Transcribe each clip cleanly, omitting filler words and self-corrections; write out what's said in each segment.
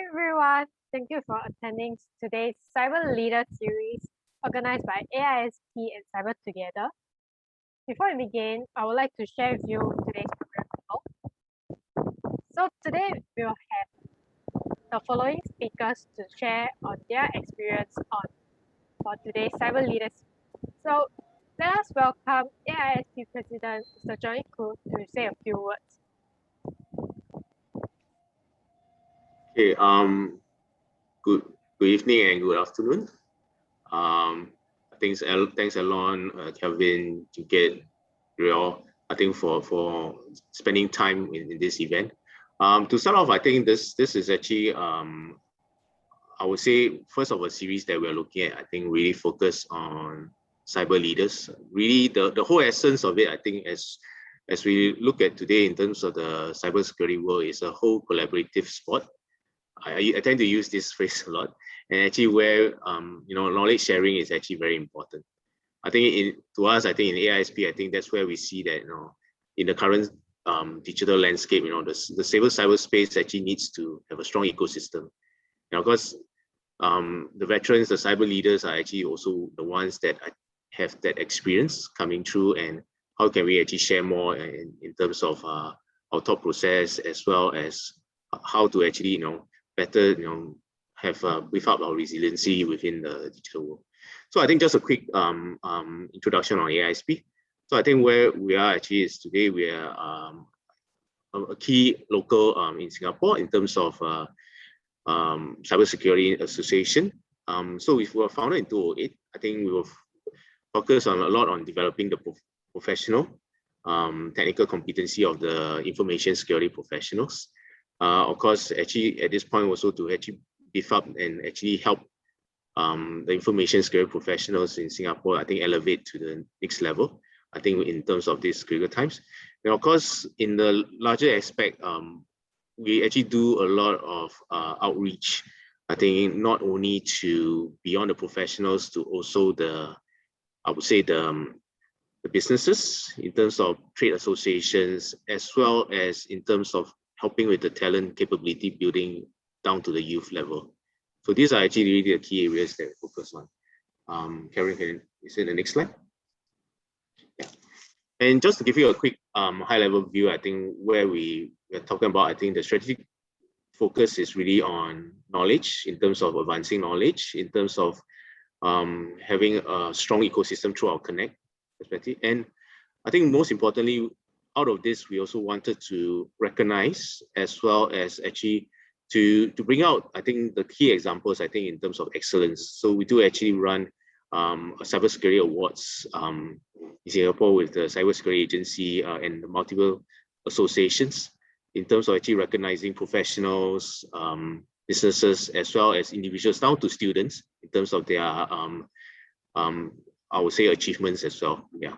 everyone. Thank you for attending today's Cyber Leader series organized by AiSP and CyberTogether. Before we begin, I would like to share with you today's program flow. So today we will have the following speakers to share on their experience for today's Cyber Leaders. So let us welcome AiSP President Mr. Johnny Khoo to say a few words. Okay, good evening and good afternoon. Thanks Alon, Kelvin, Juget, Real, I think for spending time in this event. To start off, I think this is actually I would say first of a series that we're looking at. I think really focus on cyber leaders. Really, the whole essence of it, I think, as we look at today in terms of the cybersecurity world, is a whole collaborative sport. I tend to use this phrase a lot, and actually where knowledge sharing is actually very important. I think to us, I think in AiSP, I think that's where we see that in the current digital landscape, the cyberspace actually needs to have a strong ecosystem. Now, of course, the veterans, the cyber leaders are actually also the ones that have that experience coming through, and how can we actually share more in terms of our thought process, as well as how to actually better have beef up our resiliency within the digital world. So I think just a quick introduction on AiSP. So I think where we are actually is today we are a key local in Singapore in terms of cybersecurity association. So we were founded in 2008. I think we will focus a lot on developing the professional technical competency of the information security professionals. Of course, actually at this point also to actually beef up and actually help the information security professionals in Singapore, I think, elevate to the next level, I think, in terms of these critical times. And of course, in the larger aspect, we actually do a lot of outreach, I think, not only to beyond the professionals to also I would say the businesses in terms of trade associations, as well as in terms of helping with the talent capability building down to the youth level. So these are actually really the key areas that we focus on. Karen, can you see the next slide? Yeah. And just to give you a quick high-level view, I think where we are talking about, I think the strategic focus is really on knowledge, in terms of advancing knowledge, in terms of having a strong ecosystem through our Connect perspective. And I think most importantly, out of this, we also wanted to recognize, as well as actually to bring out, I think, the key examples, I think, in terms of excellence. So we do actually run a cybersecurity awards in Singapore with the cybersecurity agency and the multiple associations in terms of actually recognizing professionals, businesses, as well as individuals down to students in terms of their, I would say, achievements as well. Yeah.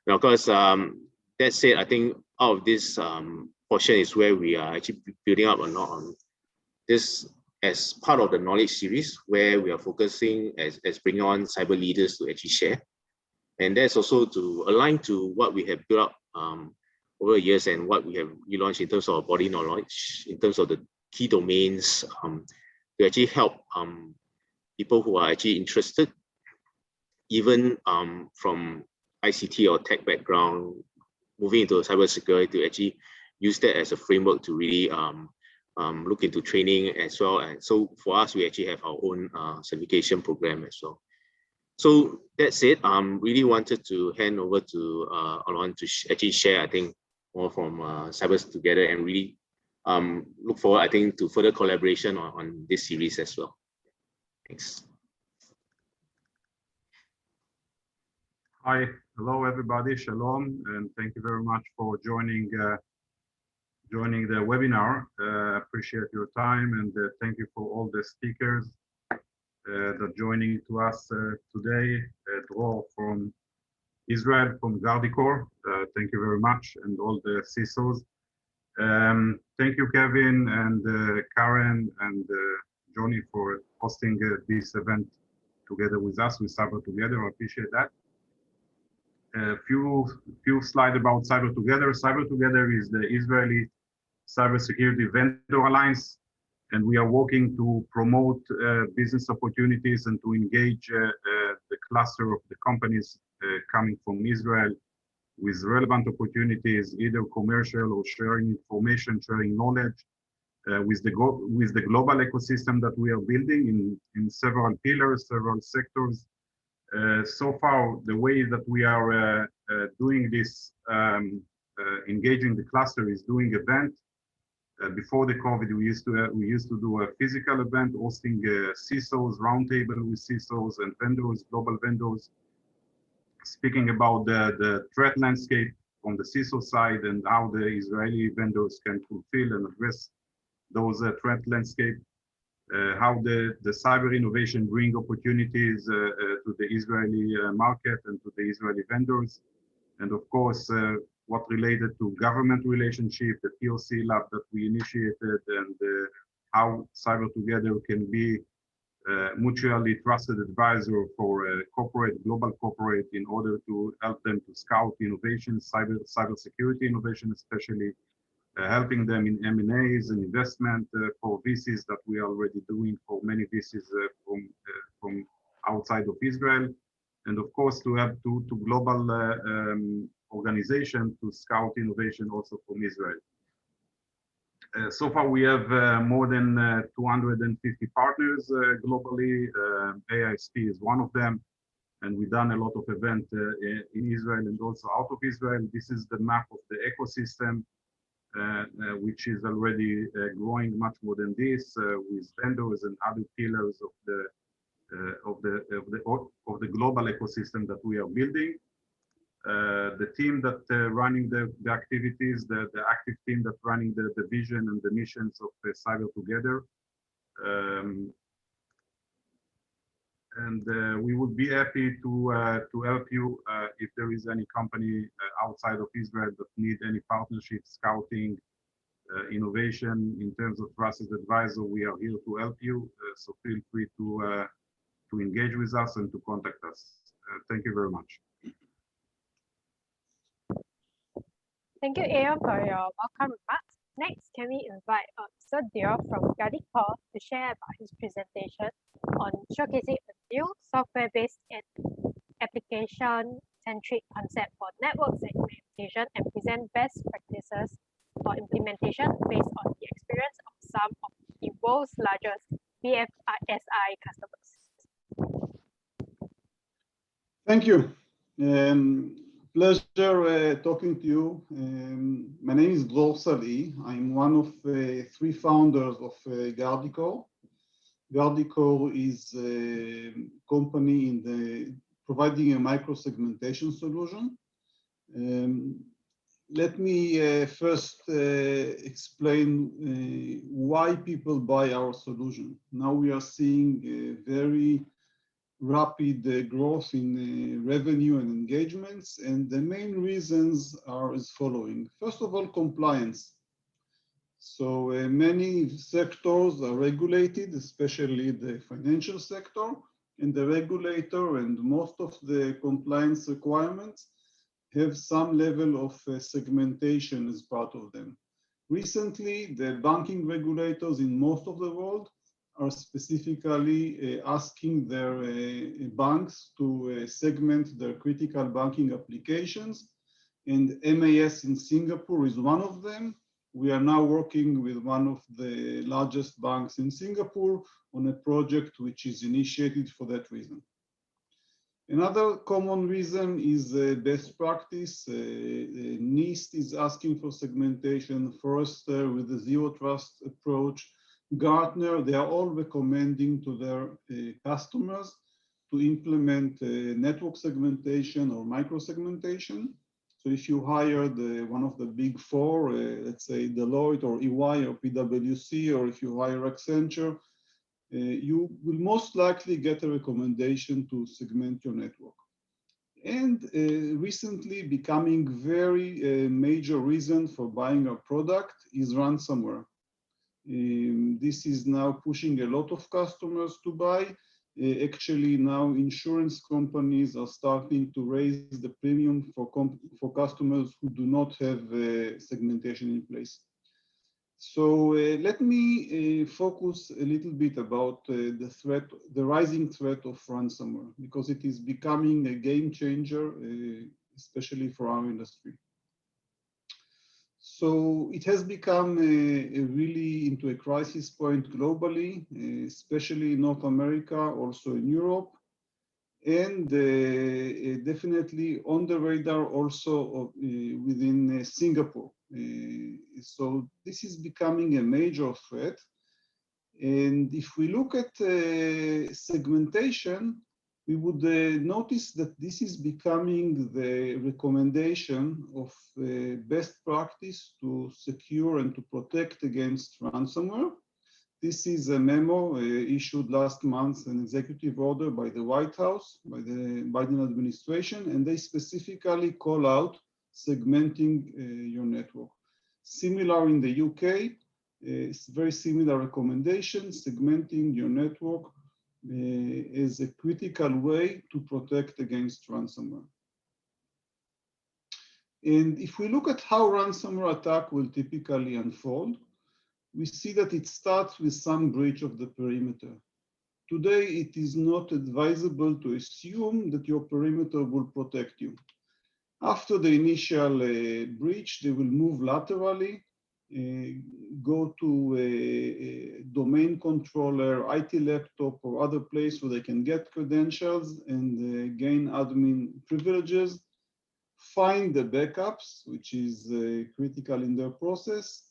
Now, of course, that said, I think out of this portion is where we are actually building up on this as part of the knowledge series, where we are focusing as bringing on cyber leaders to actually share. And that's also to align to what we have built up over the years and what we have relaunched in terms of body knowledge, in terms of the key domains to actually help people who are actually interested, even from ICT or tech background, moving into cybersecurity, to actually use that as a framework to really look into training as well. And so for us, we actually have our own certification program as well. So that's it. Really wanted to hand over to Alon to actually share, I think, more from CyberTogether, and really look forward, I think, to further collaboration on this series as well. Thanks. Hi, hello everybody, shalom, and thank you very much for joining the webinar. Appreciate your time, and thank you for all the speakers that are joining to us today. Dror from Israel, from Gardicor, thank you very much, and all the CISOs. Thank you, Kevin and Karen and Johnny, for hosting this event together with us, with CyberTogether. I appreciate that. A few slides about CyberTogether. CyberTogether is the Israeli Cybersecurity Vendor Alliance And we are working to promote business opportunities and to engage the cluster of the companies coming from Israel with relevant opportunities, either commercial or sharing information, sharing knowledge, with the global ecosystem that we are building in several pillars, several sectors. So far, the way that we are doing this, engaging the cluster, is doing event. Before the COVID, we used to do a physical event, hosting CISOs, roundtable with CISOs and vendors, global vendors, speaking about the threat landscape on the CISO side and how the Israeli vendors can fulfill and address those threat landscape, how the cyber innovation bring opportunities to the Israeli market and to the Israeli vendors, and of course, what related to government relationship, the POC lab that we initiated, and how CyberTogether can be mutually trusted advisor for global corporate, in order to help them to scout innovation, cybersecurity innovation, especially helping them in M&As and investment for VCs that we are already doing for many VCs from outside of Israel, and of course to have to global organization to scout innovation also from Israel. So far, we have more than 250 partners globally. AiSP is one of them, and we've done a lot of events in Israel and also out of Israel. This is the map of the ecosystem, which is already growing much more than this, with vendors and other pillars of the global ecosystem that we are building. The team that running the activities, the active team that running the vision and the missions of CyberTogether. And we would be happy to help you if there is any company outside of Israel that need any partnership, scouting, innovation in terms of trusted advisor. We are here to help you. So feel free to engage with us and to contact us. Thank you very much. Thank you, Aaron, for your welcome remarks. Next, can we invite Sir Dior from Gardicor to share about his presentation on showcasing a new software-based and application-centric concept for network segmentation, and present best practices for implementation based on the experience of some of the world's largest BFSI customers. Thank you. Pleasure talking to you. My name is Dror Sali. I'm one of three founders of Gardicor. Gardicor is a company in the providing a micro-segmentation solution. Let me first explain why people buy our solution. Now we are seeing very rapid growth in revenue and engagements, and the main reasons are as following. First of all, compliance. So many sectors are regulated, especially the financial sector, and the regulator and most of the compliance requirements have some level of segmentation as part of them. Recently, the banking regulators in most of the world are specifically asking their banks to segment their critical banking applications, and MAS in Singapore is one of them. We are now working with one of the largest banks in Singapore on a project which is initiated for that reason. Another common reason is best practice. NIST is asking for segmentation. Forrester with the zero trust approach. Gartner, they are all recommending to their customers to implement network segmentation or micro-segmentation. So if you hire one of the big four, let's say Deloitte or EY or PwC, or if you hire Accenture, you will most likely get a recommendation to segment your network. And recently becoming very major reason for buying a product is ransomware. This is now pushing a lot of customers to buy. Actually, now insurance companies are starting to raise the premium for customers who do not have segmentation in place. So let me focus a little bit about the rising threat of ransomware, because it is becoming a game changer, especially for our industry. So it has become really into a crisis point globally, especially in North America, also in Europe, and definitely on the radar also within Singapore. So this is becoming a major threat. And if we look at segmentation, we would notice that this is becoming the recommendation of best practice to secure and to protect against ransomware. This is a memo issued last month, an executive order by the White House, by the Biden administration, and they specifically call out segmenting your network. Similar in the UK, it's very similar recommendation, segmenting your network is a critical way to protect against ransomware. And if we look at how ransomware attack will typically unfold, we see that it starts with some breach of the perimeter. Today, it is not advisable to assume that your perimeter will protect you. After the initial breach, they will move laterally, go to a domain controller, IT laptop, or other place where they can get credentials and gain admin privileges, find the backups, which is critical in their process,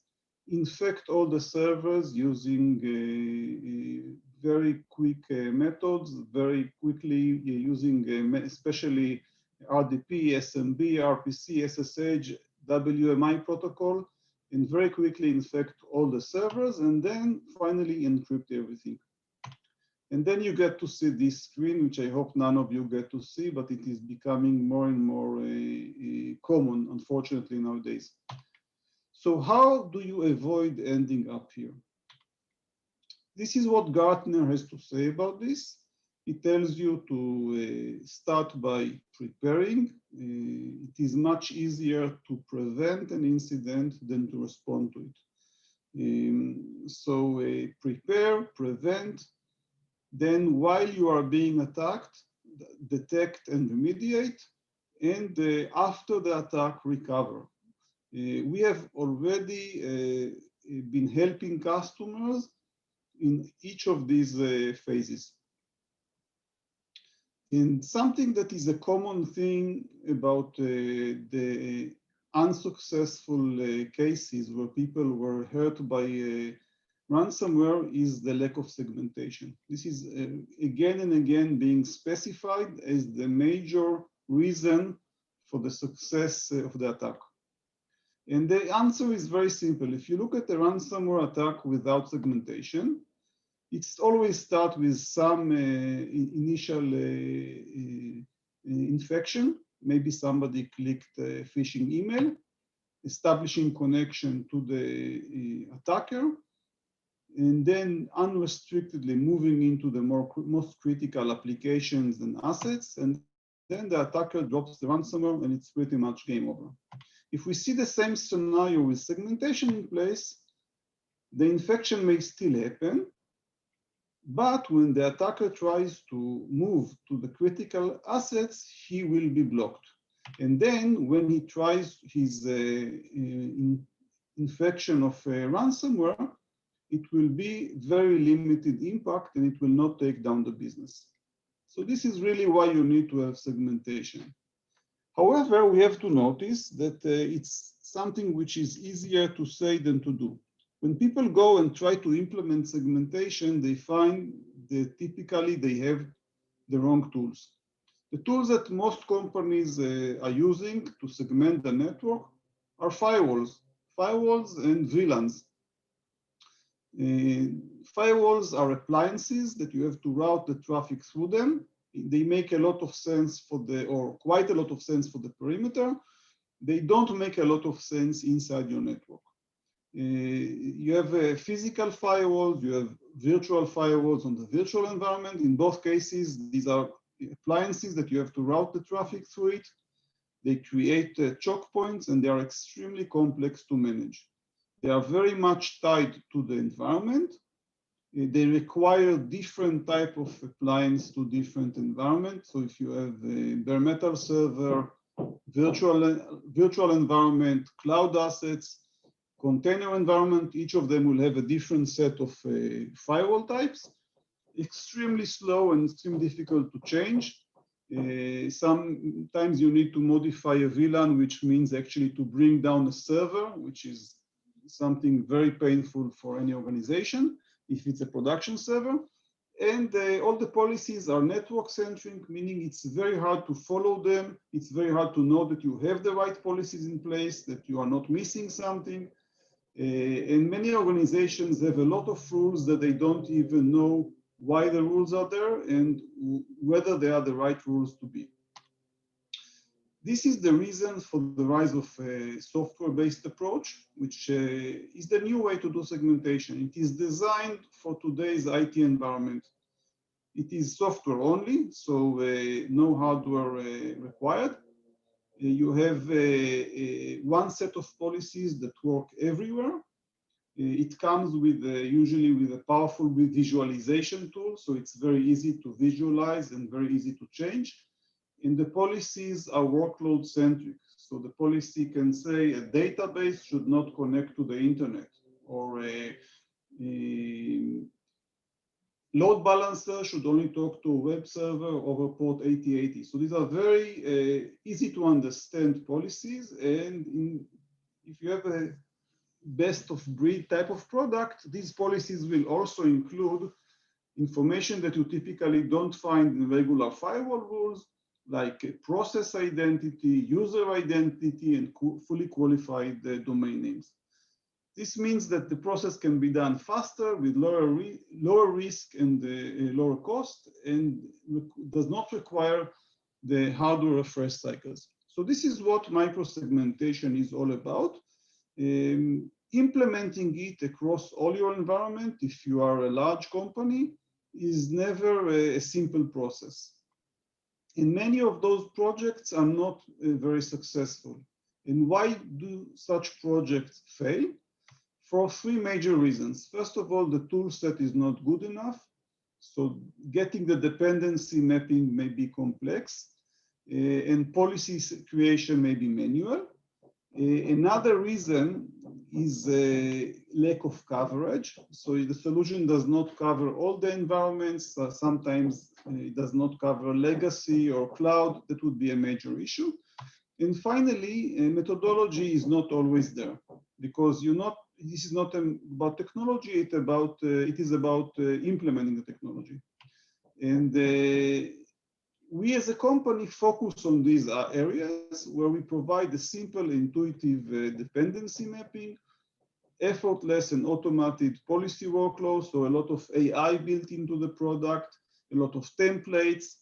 infect all the servers using very quick methods, very quickly using especially RDP, SMB, RPC, SSH, WMI protocol, and very quickly infect all the servers, and then finally encrypt everything. And then you get to see this screen, which I hope none of you get to see, but it is becoming more and more common, unfortunately, nowadays. So how do you avoid ending up here? This is what Gartner has to say about this. It tells you to start by preparing. It is much easier to prevent an incident than to respond to it. So prepare, prevent. Then while you are being attacked, detect and remediate. And after the attack, recover. We have already been helping customers in each of these phases. And something that is a common thing about the unsuccessful cases where people were hurt by ransomware is the lack of segmentation. This is again and again being specified as the major reason for the success of the attack. And the answer is very simple. If you look at a ransomware attack without segmentation, it's always start with some initial infection. Maybe somebody clicked a phishing email, establishing connection to the attacker, and then unrestrictedly moving into the most critical applications and assets. And then the attacker drops the ransomware and it's pretty much game over. If we see the same scenario with segmentation in place, the infection may still happen, but when the attacker tries to move to the critical assets, he will be blocked. And then when he tries his infection of ransomware, it will be very limited impact and it will not take down the business. So this is really why you need to have segmentation. However, we have to notice that it's something which is easier to say than to do. When people go and try to implement segmentation, they find that typically they have the wrong tools. The tools that most companies are using to segment the network are firewalls and VLANs. Firewalls are appliances that you have to route the traffic through them. They make a lot of sense or quite a lot of sense for the perimeter. They don't make a lot of sense inside your network. You have physical firewalls, you have virtual firewalls on the virtual environment. In both cases, these are appliances that you have to route the traffic through it. They create choke points and they are extremely complex to manage. They are very much tied to the environment. They require different type of appliance to different environments. So if you have a bare metal server, virtual environment, cloud assets, container environment, each of them will have a different set of firewall types. Extremely slow and extremely difficult to change. Sometimes you need to modify a VLAN, which means actually to bring down a server, which is something very painful for any organization if it's a production server. And all the policies are network centric, meaning it's very hard to follow them. It's very hard to know that you have the right policies in place, that you are not missing something. And many organizations have a lot of rules that they don't even know why the rules are there and whether they are the right rules to be. This is the reason for the rise of a software-based approach, which is the new way to do segmentation. It is designed for today's IT environment. It is software only, so no hardware required. You have one set of policies that work everywhere. It comes with usually with a powerful visualization tool, so it's very easy to visualize and very easy to change. And the policies are workload centric. So the policy can say a database should not connect to the internet, or a load balancer should only talk to a web server over port 8080. So these are very easy to understand policies. And if you have a best of breed type of product, these policies will also include information that you typically don't find in regular firewall rules, like process identity, user identity, and fully qualified domain names. This means that the process can be done faster with lower risk and lower cost, and does not require the hardware refresh cycles. So this is what microsegmentation is all about. Implementing it across all your environment, if you are a large company, is never a simple process. And many of those projects are not very successful. And why do such projects fail? For three major reasons. First of all, the tool set is not good enough. So getting the dependency mapping may be complex, and policy creation may be manual. Another reason is a lack of coverage. So the solution does not cover all the environments. Sometimes it does not cover legacy or cloud. That would be a major issue. And finally, methodology is not always there, because this is not about technology. It is about implementing the technology. And we as a company focus on these areas where we provide a simple, intuitive dependency mapping, effortless and automated policy workflows, so a lot of AI built into the product, a lot of templates.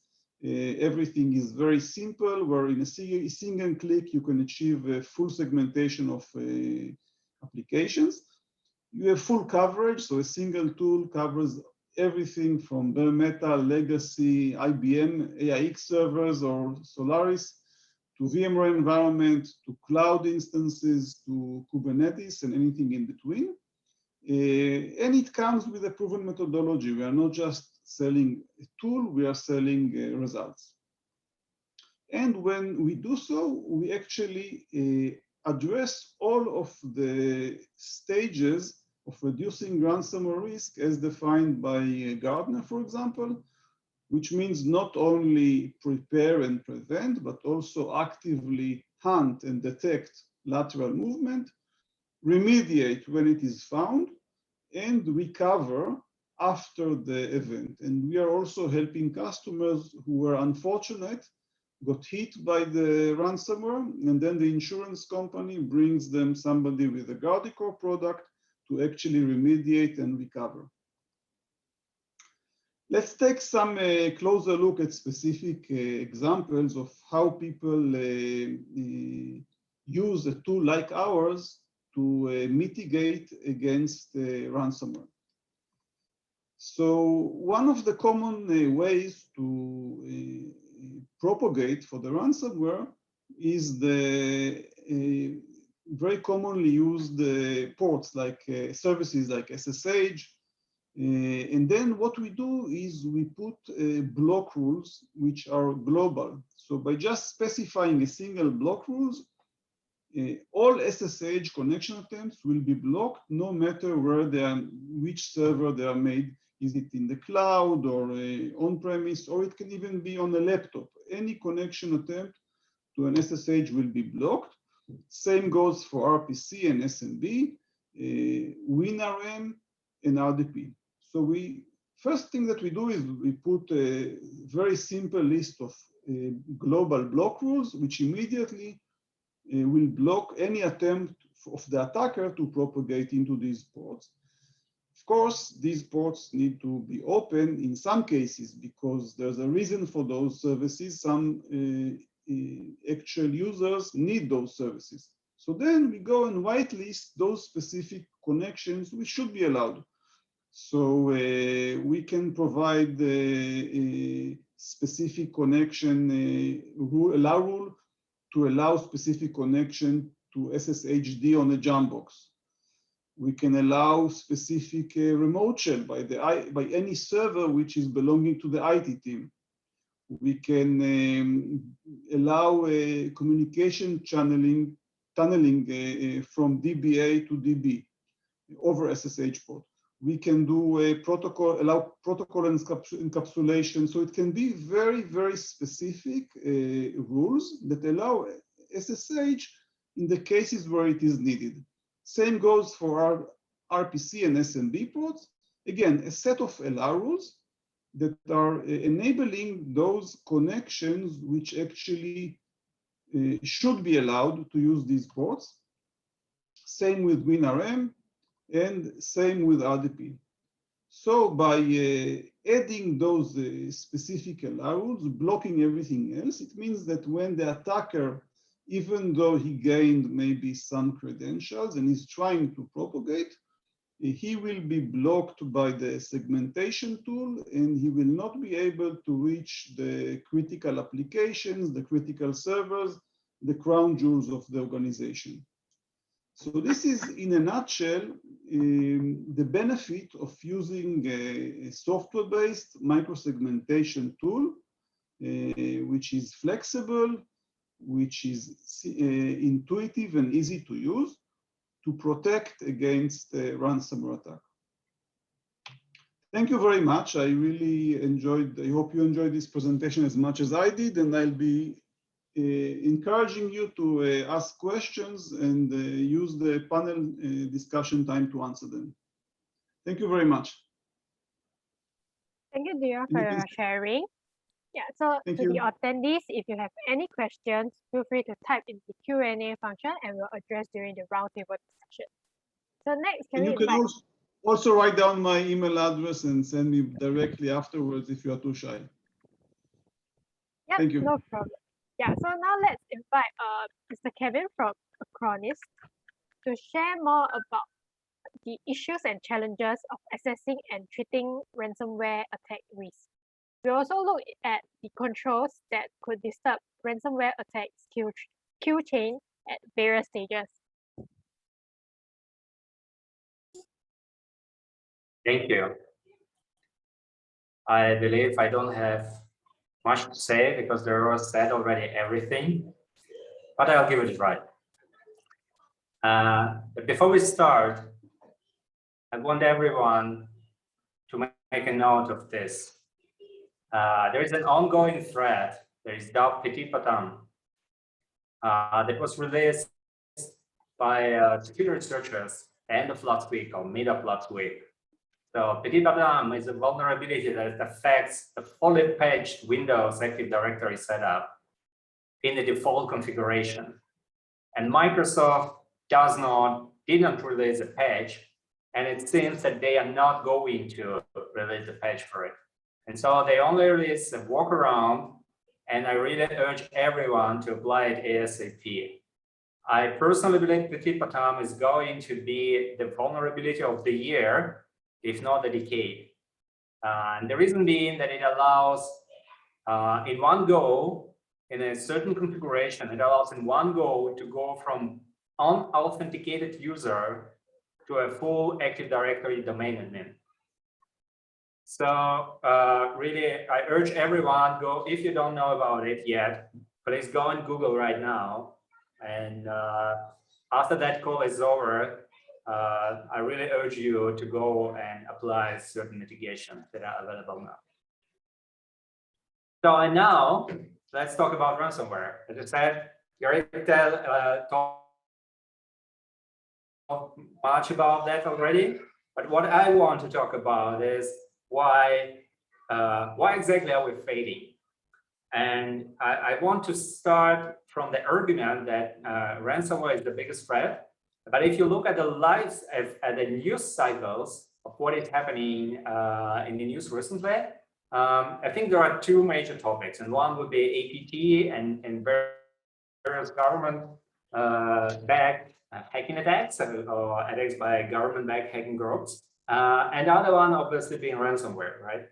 Everything is very simple, where in a single click you can achieve a full segmentation of applications. You have full coverage, so a single tool covers everything from bare metal, legacy, IBM, AIX servers or Solaris, to VMware environment, to cloud instances, to Kubernetes, and anything in between. And it comes with a proven methodology. We are not just selling a tool, we are selling results. And when we do so, we actually address all of the stages of reducing ransomware risk as defined by Gartner, for example, which means not only prepare and prevent, but also actively hunt and detect lateral movement, remediate when it is found, and recover after the event. And we are also helping customers who were unfortunate, got hit by the ransomware, and then the insurance company brings them somebody with a Guardicore product to actually remediate and recover. Let's take some closer look at specific examples of how people use a tool like ours to mitigate against ransomware. So one of the common ways to propagate for the ransomware is the very commonly used ports like services like SSH. And then what we do is we put block rules which are global. So by just specifying a single block rules, all SSH connection attempts will be blocked no matter where they are, which server they are made. Is it in the cloud or on-premise, or it can even be on a laptop. Any connection attempt to an SSH will be blocked. Same goes for RPC and SMB, WinRM, and RDP. So first thing that we do is we put a very simple list of global block rules, which immediately will block any attempt of the attacker to propagate into these ports. Of course, these ports need to be open in some cases because there's a reason for those services. Some actual users need those services. So then we go and whitelist those specific connections which should be allowed. So we can provide a specific connection allow rule to allow specific connection to SSHD on a Jambox. We can allow specific remote shell by any server which is belonging to the IT team. We can allow communication tunneling from DBA to DB over SSH port. We can do a protocol, allow protocol encapsulation. So it can be very, very specific rules that allow SSH in the cases where it is needed. Same goes for our RPC and SMB ports. Again, a set of allow rules that are enabling those connections which actually should be allowed to use these ports. Same with WinRM and same with RDP. So by adding those specific allow rules, blocking everything else, it means that when the attacker, even though he gained maybe some credentials and is trying to propagate, he will be blocked by the segmentation tool and he will not be able to reach the critical applications, the critical servers, the crown jewels of the organization. So this is, in a nutshell, the benefit of using a software-based microsegmentation tool, which is flexible, which is intuitive and easy to use to protect against ransomware attack. Thank you very much. I really enjoyed, I hope you enjoyed this presentation as much as I did, and I'll be encouraging you to ask questions and use the panel discussion time to answer them. Thank you very much. Thank you, Dior, for your sharing. Yeah, so Thank to you. the attendees, if you have any questions, feel free to type in the Q&A function and we'll address during the roundtable discussion. So next, can And we you can invite... also write down my email address and send me directly afterwards if you are too shy. Yep, Thank you. no problem. Yeah, so now let's invite Mr. Kevin from Acronis to share more about the issues and challenges of assessing and treating ransomware attack risk. We also look at the controls that could disturb ransomware attacks queue chain at various stages. Thank you. I believe I don't have much to say because there was said already everything, but I'll give it a try. But before we start, I want everyone to make a note of this. There is an ongoing threat. There is DAO Petit Patam that was released by security researchers end of last week or mid of last week. So Petit Patam is a vulnerability that affects the fully patched Windows Active Directory setup in the default configuration. And Microsoft didn't release a patch, and it seems that they are not going to release a patch for it. And so they only release a workaround, and I really urge everyone to apply it ASAP. I personally believe Petit Patam is going to be the vulnerability of the year, if not the decade. And the reason being that it allows in one go, in a certain configuration, it allows in one go to go from unauthenticated user to a full Active Directory domain admin. So really, I urge everyone, go, if you don't know about it yet, please go on Google right now. And after that call is over, I really urge you to go and apply certain mitigations that are available now. So, and now let's talk about ransomware. As I said, Yaritel talked much about that already, but what I want to talk about is why exactly are we failing? And I want to start from the argument that ransomware is the biggest threat. But if you look at the lives at the news cycles of what is happening in the news recently, I think there are two major topics, and one would be APT and various government-backed hacking attacks or attacks by government-backed hacking groups, and the other one obviously being ransomware, right?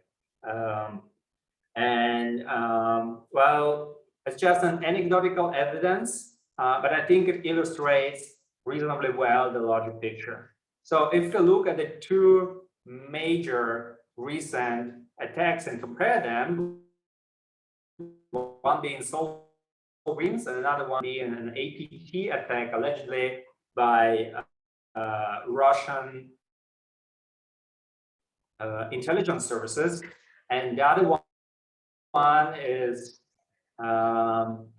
Well, it's just an anecdotal evidence, but I think it illustrates reasonably well the larger picture. So if you look at the two major recent attacks and compare them, one being SolarWinds and another one being an APT attack allegedly by Russian intelligence services, and the other one is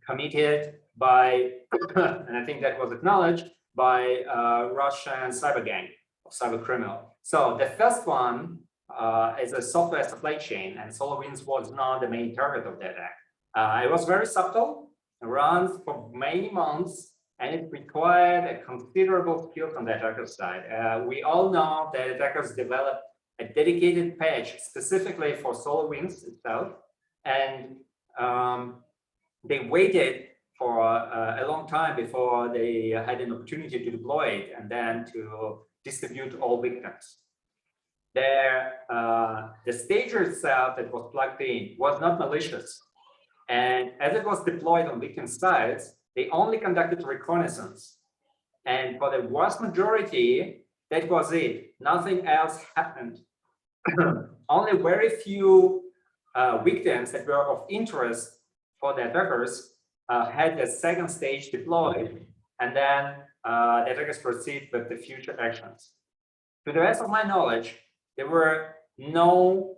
committed by, and I think that was acknowledged, by Russian cyber gang or cyber criminal. So the first one is a software supply chain, and SolarWinds was not the main target of the attack. It was very subtle, runs for many months, and it required a considerable skill from the attacker side. We all know that attackers developed a dedicated patch specifically for SolarWinds itself, and they waited for a long time before they had an opportunity to deploy it and then to distribute all victims. The stager itself that was plugged in was not malicious, and as it was deployed on victim sites, they only conducted reconnaissance, and for the vast majority, that was it. Nothing else happened. Only very few victims that were of interest for the attackers had the second stage deployed, and then the attackers proceed with the future actions. To the best of my knowledge, there were no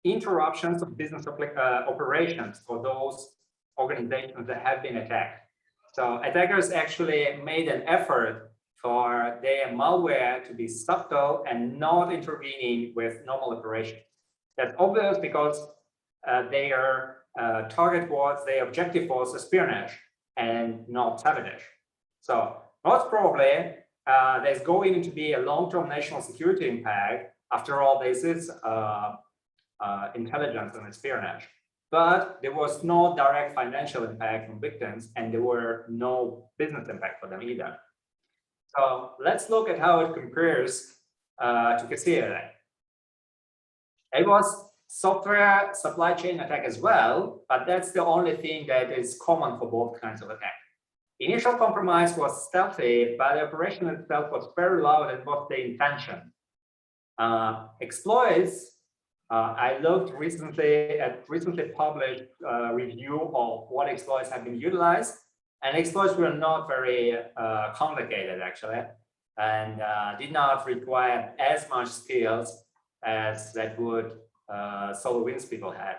interruptions of business operations for those organizations that have been attacked. So attackers actually made an effort for their malware to be subtle and not intervening with normal operations. That's obvious because their target was, their objective was espionage and not sabotage. So most probably, there's going to be a long-term national security impact. After all, this is intelligence and espionage. But there was no direct financial impact on victims, and there were no business impact for them either. So let's look at how it compares to Cassia attack. It was software supply chain attack as well, but that's the only thing that is common for both kinds of attack. Initial compromise was stealthy, but the operation itself was very loud and was the intention. Exploits, I looked recently at recently published review of what exploits have been utilized, and exploits were not very complicated actually, and did not require as much skills as that would SolarWinds people had.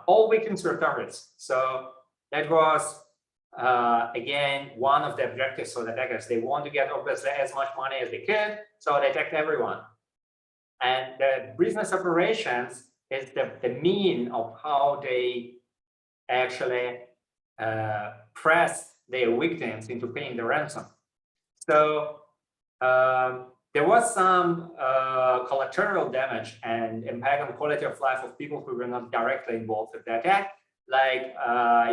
All victims were targets, so that was again one of the objectives for the attackers. They want to get obviously as much money as they could, so they attacked everyone. And the business operations is the mean of how they actually press their victims into paying the ransom. So there was some collateral damage and impact on quality of life of people who were not directly involved with the attack. Like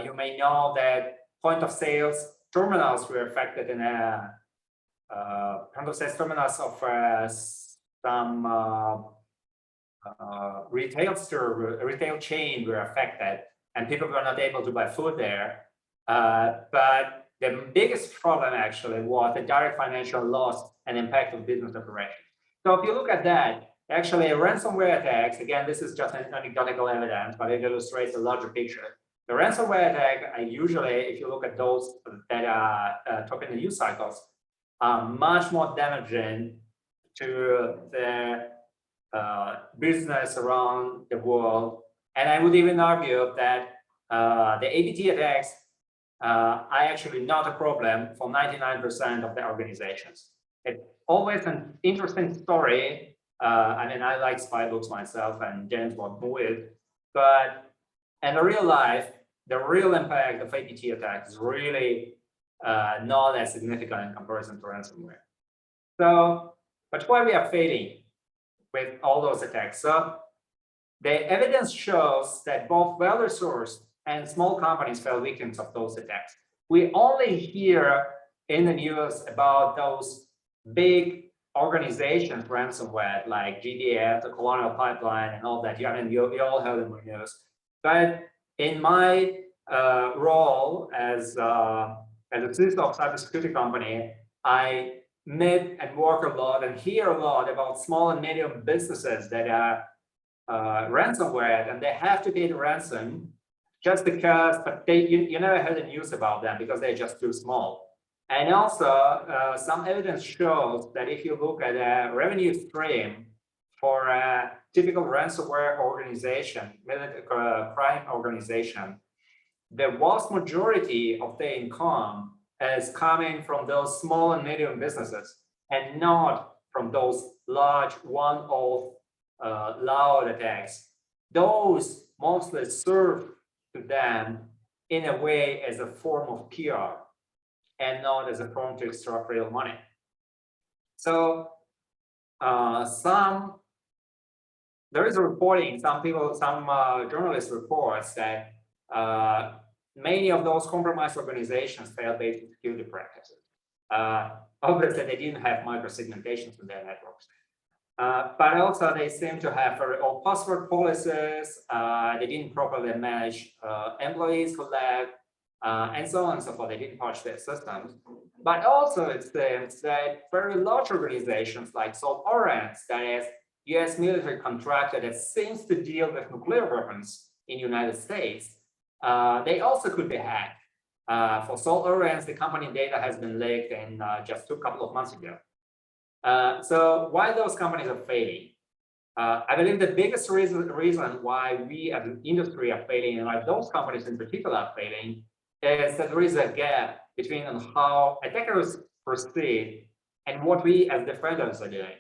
you may know that point of sales terminals were affected in a point of sales terminals of some retail chain were affected, and people were not able to buy food there. But the biggest problem actually was the direct financial loss and impact of business operations. So if you look at that, actually ransomware attacks, again, this is just an anecdotal evidence, but it illustrates a larger picture. The ransomware attack, usually, if you look at those that are top in the news cycles, are much more damaging to the business around the world. And I would even argue that the APT attacks are actually not a problem for 99% of the organizations. It's always an interesting story. I mean, I like spy books myself, and James won't move it, but in real life, the real impact of APT attacks is really not as significant in comparison to ransomware. So, but why we are failing with all those attacks? So, the evidence shows that both well-resourced and small companies fell victims of those attacks. We only hear in the news about those big organizations ransomware like GDF, the Colonial Pipeline, and all that. I mean, you all heard in the news. But in my role as a CISO of cybersecurity company, I met and work a lot and hear a lot about small and medium businesses that are ransomware, and they have to pay the ransom just because, but you never heard the news about them because they're just too small. And also, some evidence shows that if you look at a revenue stream for a typical ransomware organization, military crime organization, the vast majority of their income is coming from those small and medium businesses, and not from those large one-off loud attacks. Those mostly serve to them in a way as a form of PR and not as a form to extract real money. So there is a reporting, some journalists reports that many of those compromised organizations failed basic security practices. Obviously, they didn't have micro-segmentations in their networks. But also they seem to have very old password policies. They didn't properly manage employees who left, and so on and so forth. They didn't patch their systems. But also it seems that very large organizations like Salt Orange, that is US military contractor that seems to deal with nuclear weapons in the United States, they also could be hacked. For Salt Orange, the company data has been leaked in just a couple of months ago. So why those companies are failing? I believe the biggest reason why we as an industry are failing, and why those companies in particular are failing, is that there is a gap between how attackers proceed and what we as defenders are doing.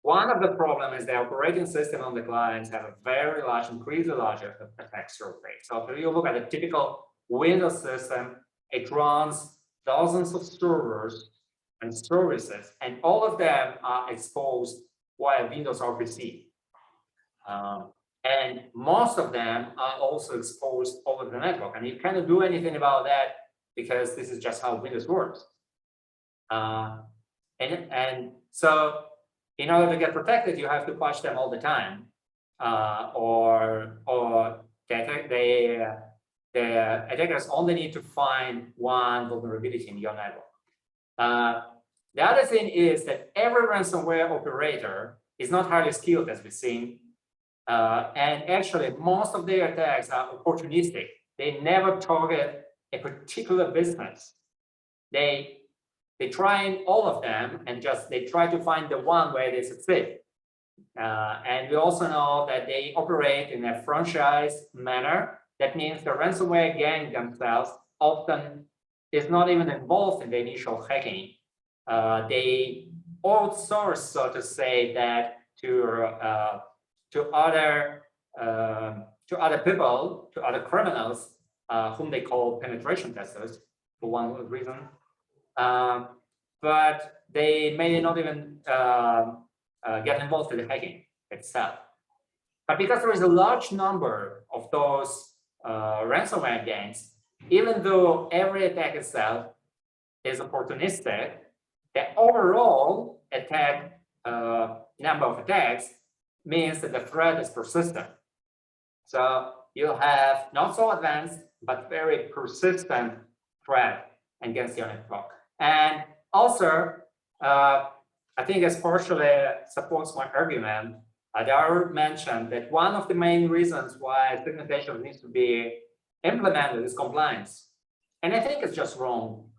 One of the problems is the operating system on the clients have a very large, increasingly larger attack surface. So if you look at a typical Windows system, it runs dozens of servers and services, and all of them are exposed via Windows RPC. And most of them are also exposed over the network, and you cannot do anything about that because this is just how Windows works. And so in order to get protected, you have to patch them all the time, or the attackers only need to find one vulnerability in your network. The other thing is that every ransomware operator is not highly skilled, as we've seen. And actually, most of their attacks are opportunistic. They never target a particular business. They try all of them and they try to find the one where they succeed. And we also know that they operate in a franchise manner. That means the ransomware gang themselves often is not even involved in the initial hacking. They outsource, so to say, that to other people, to other criminals, whom they call penetration testers for one reason. But they may not even get involved in the hacking itself. But because there is a large number of those ransomware gangs, even though every attack itself is opportunistic, the overall attack number of attacks means that the threat is persistent. So you have not so advanced, but very persistent threat against your network. And also, I think this partially supports my argument. Adar mentioned that one of the main reasons why segmentation needs to be implemented is compliance. And I think it's just wrong.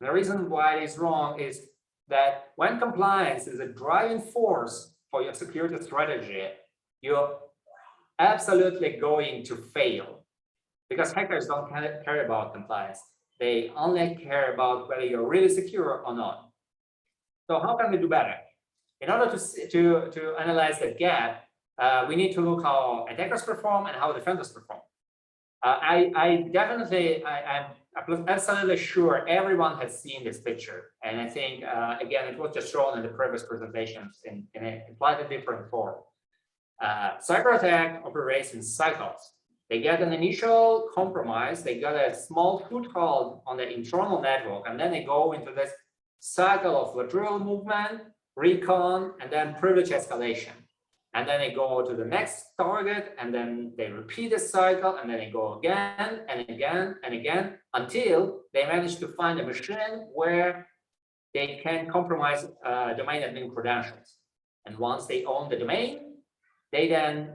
The reason why it is wrong is that when compliance is a driving force for your security strategy, you're absolutely going to fail, because hackers don't care about compliance. They only care about whether you're really secure or not. So how can we do better? In order to analyze that gap, we need to look how attackers perform and how defenders perform. I'm absolutely sure everyone has seen this picture. And I think, again, it was just shown in the previous presentations in a slightly different form. Cyber attack operates in cycles. They get an initial compromise, they got a small foothold on the internal network, and then they go into this cycle of lateral movement, recon, and then privilege escalation. And then they go to the next target, and then they repeat the cycle, and then they go again and again and again until they manage to find a machine where they can compromise domain admin credentials. And once they own the domain, they then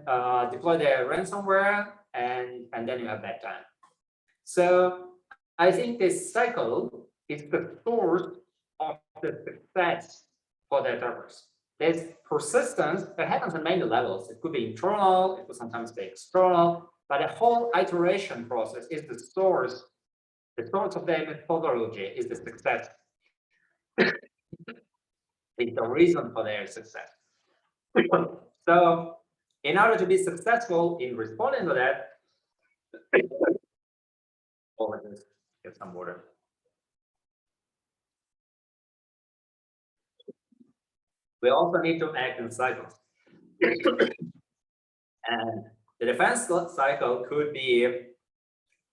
deploy their ransomware, and then you have bad time. So I think this cycle is the source of the success for the attackers. There's persistence that happens on many levels. It could be internal, it could sometimes be external, but the whole iteration process is the source. The source of their methodology is the success. It's the reason for their success. So in order to be successful in responding to that, let's get some water. We also need to act in cycles. And the defense cycle could be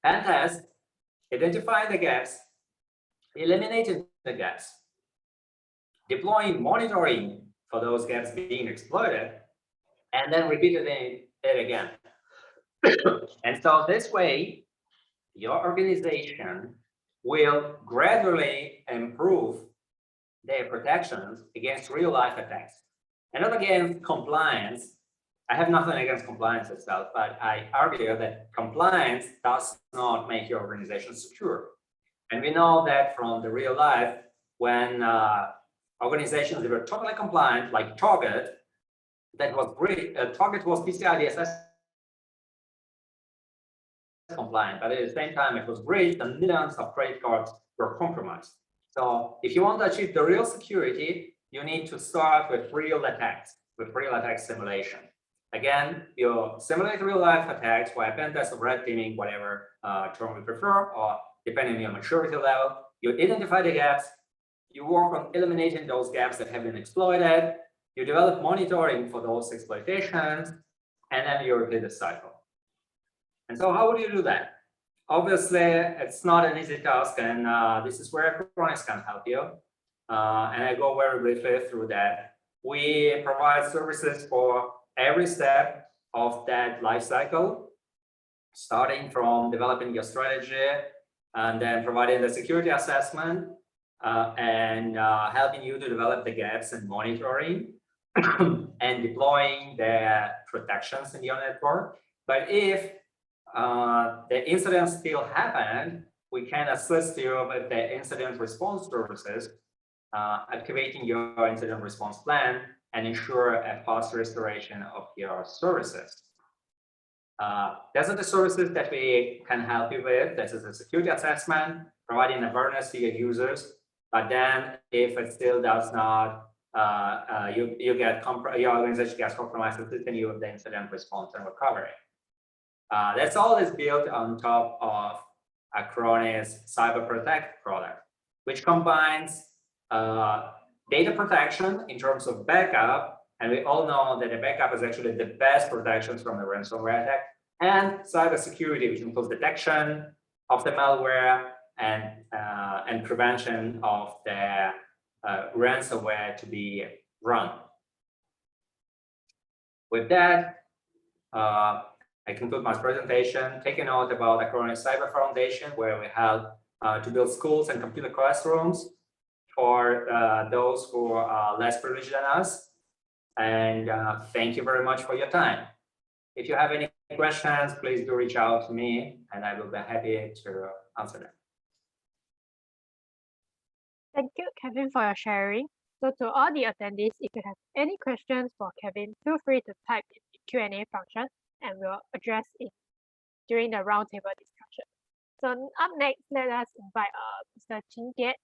pen test, identifying the gaps, eliminating the gaps, deploying monitoring for those gaps being exploited, and then repeating it again. And so this way, your organization will gradually improve their protections against real-life attacks. And not against compliance. I have nothing against compliance itself, but I argue that compliance does not make your organization secure. And we know that from the real life, when organizations that were totally compliant, like Target, that was great. Target was PCI DSS compliant, but at the same time, it was breached and millions of credit cards were compromised. So if you want to achieve the real security, you need to start with real attacks, with real attack simulation. Again, you simulate real life attacks via pen test or red teaming, whatever term we prefer, or depending on your maturity level. You identify the gaps, you work on eliminating those gaps that have been exploited, you develop monitoring for those exploitations, and then you repeat the cycle. And so how would you do that? Obviously, it's not an easy task, and this is where Acronis can help you. And I go very briefly through that. We provide services for every step of that life cycle, starting from developing your strategy, and then providing the security assessment, and helping you to develop the gaps and monitoring, and deploying the protections in your network. But if the incident still happened, we can assist you with the incident response services, activating your incident response plan and ensure a fast restoration of your services. Those are the services that we can help you with. This is a security assessment, providing awareness to your users. But then if it still does not, your organization gets compromised, assisting you with the incident response and recovery. That's all is built on top of Acronis CyberProtect product, which combines data protection in terms of backup, and we all know that the backup is actually the best protections from the ransomware attack, and cybersecurity, which includes detection of the malware and prevention of the ransomware to be run. With that, I conclude my presentation, taking note about Acronis Cyber Foundation, where we help to build schools and computer classrooms for those who are less privileged than us. And thank you very much for your time. If you have any questions, please do reach out to me and I will be happy to answer them. Thank you, Kevin, for your sharing. So to all the attendees, if you have any questions for Kevin, feel free to type in the Q&A function and we'll address it during the roundtable discussion. So up next, let us invite Mr. Chin Kiet,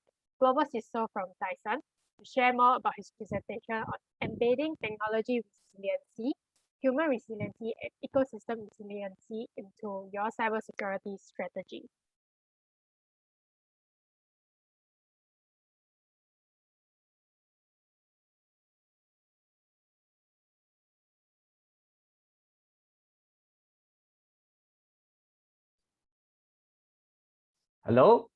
Global CISO from Dyson, to share more about his presentation on embedding technology resiliency, human resiliency, and ecosystem resiliency into your cybersecurity strategy. Hello?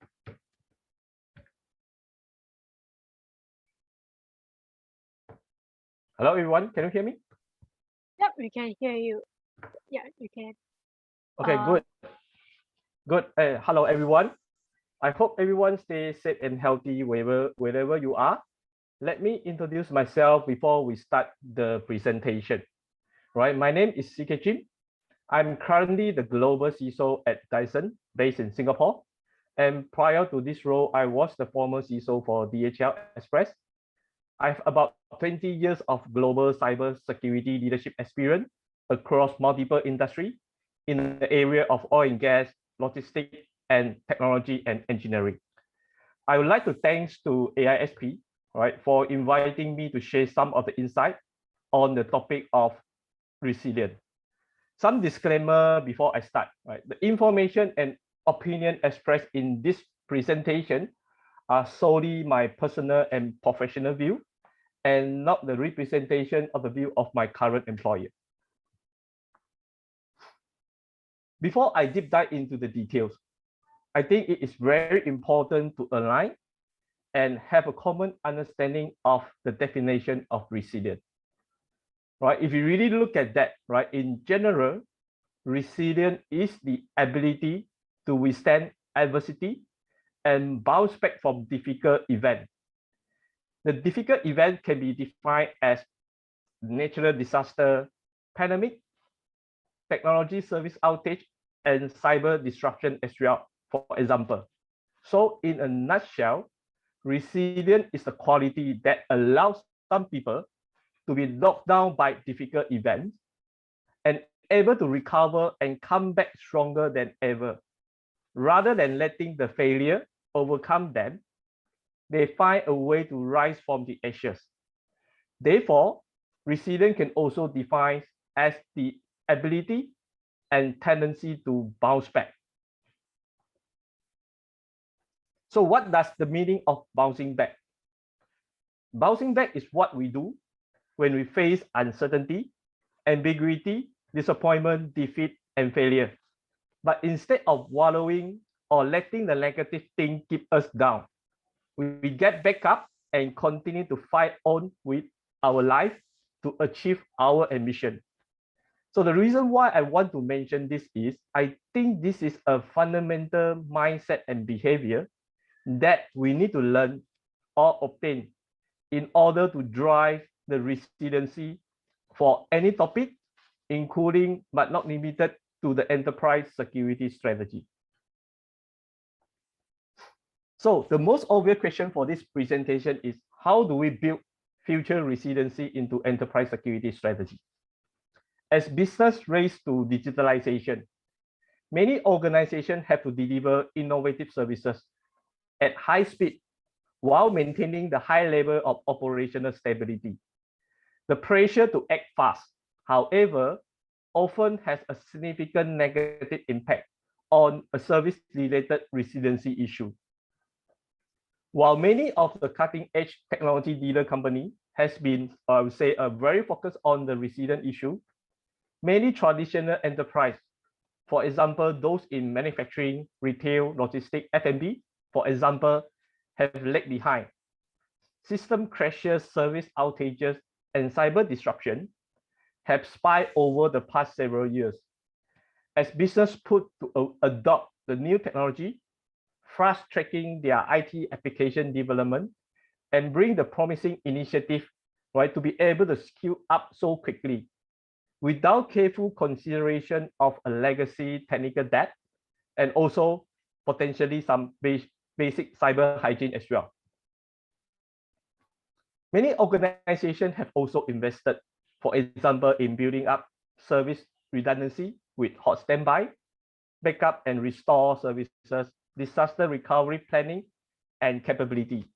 Hello, everyone. Can you hear me? Yep, we can hear you. Yeah, you can. Okay, good. Good. Hello, everyone. I hope everyone stays safe and healthy wherever you are. Let me introduce myself before we start the presentation. Right, my name is CK Jim. I'm currently the Global CISO at Dyson, based in Singapore. And prior to this role, I was the former CISO for DHL Express. I have about 20 years of global cybersecurity leadership experience across multiple industries in the area of oil and gas, logistics, and technology and engineering. I would like to thanks to AiSP, right, for inviting me to share some of the insight on the topic of resilience. Some disclaimer before I start, right? The information and opinion expressed in this presentation are solely my personal and professional view and not the representation of the view of my current employer. Before I deep dive into the details, I think it is very important to align and have a common understanding of the definition of resilience. Right? If you really look at that, right, in general, resilience is the ability to withstand adversity and bounce back from difficult events. The difficult event can be defined as natural disaster, pandemic, technology service outage, and cyber disruption as well, for example. So in a nutshell, resilience is a quality that allows some people to be knocked down by difficult events and able to recover and come back stronger than ever. Rather than letting the failure overcome them, they find a way to rise from the ashes. Therefore, resilience can also be defined as the ability and tendency to bounce back. So what does the meaning of bouncing back? Bouncing back is what we do when we face uncertainty, ambiguity, disappointment, defeat, and failure. But instead of wallowing or letting the negative thing keep us down, we get back up and continue to fight on with our life to achieve our ambition. So the reason why I want to mention this is, I think this is a fundamental mindset and behavior that we need to learn or obtain in order to drive the resiliency for any topic, including but not limited to the enterprise security strategy. So the most obvious question for this presentation is, how do we build future resiliency into enterprise security strategy? As business race to digitalization, many organizations have to deliver innovative services at high speed while maintaining the high level of operational stability. The pressure to act fast, however, often has a significant negative impact on a service-related resiliency issue. While many of the cutting-edge technology leader company has been, I would say, very focused on the resilient issue, many traditional enterprise, for example, those in manufacturing, retail, logistics, F&B, for example, have lagged behind. System crashes, service outages, and cyber disruption have spiked over the past several years. As business put to adopt the new technology, fast-tracking their IT application development, and bring the promising initiative, right, to be able to scale up so quickly without careful consideration of a legacy technical debt and also potentially some basic cyber hygiene as well. Many organizations have also invested, for example, in building up service redundancy with hot standby, backup and restore services, disaster recovery planning, and capability.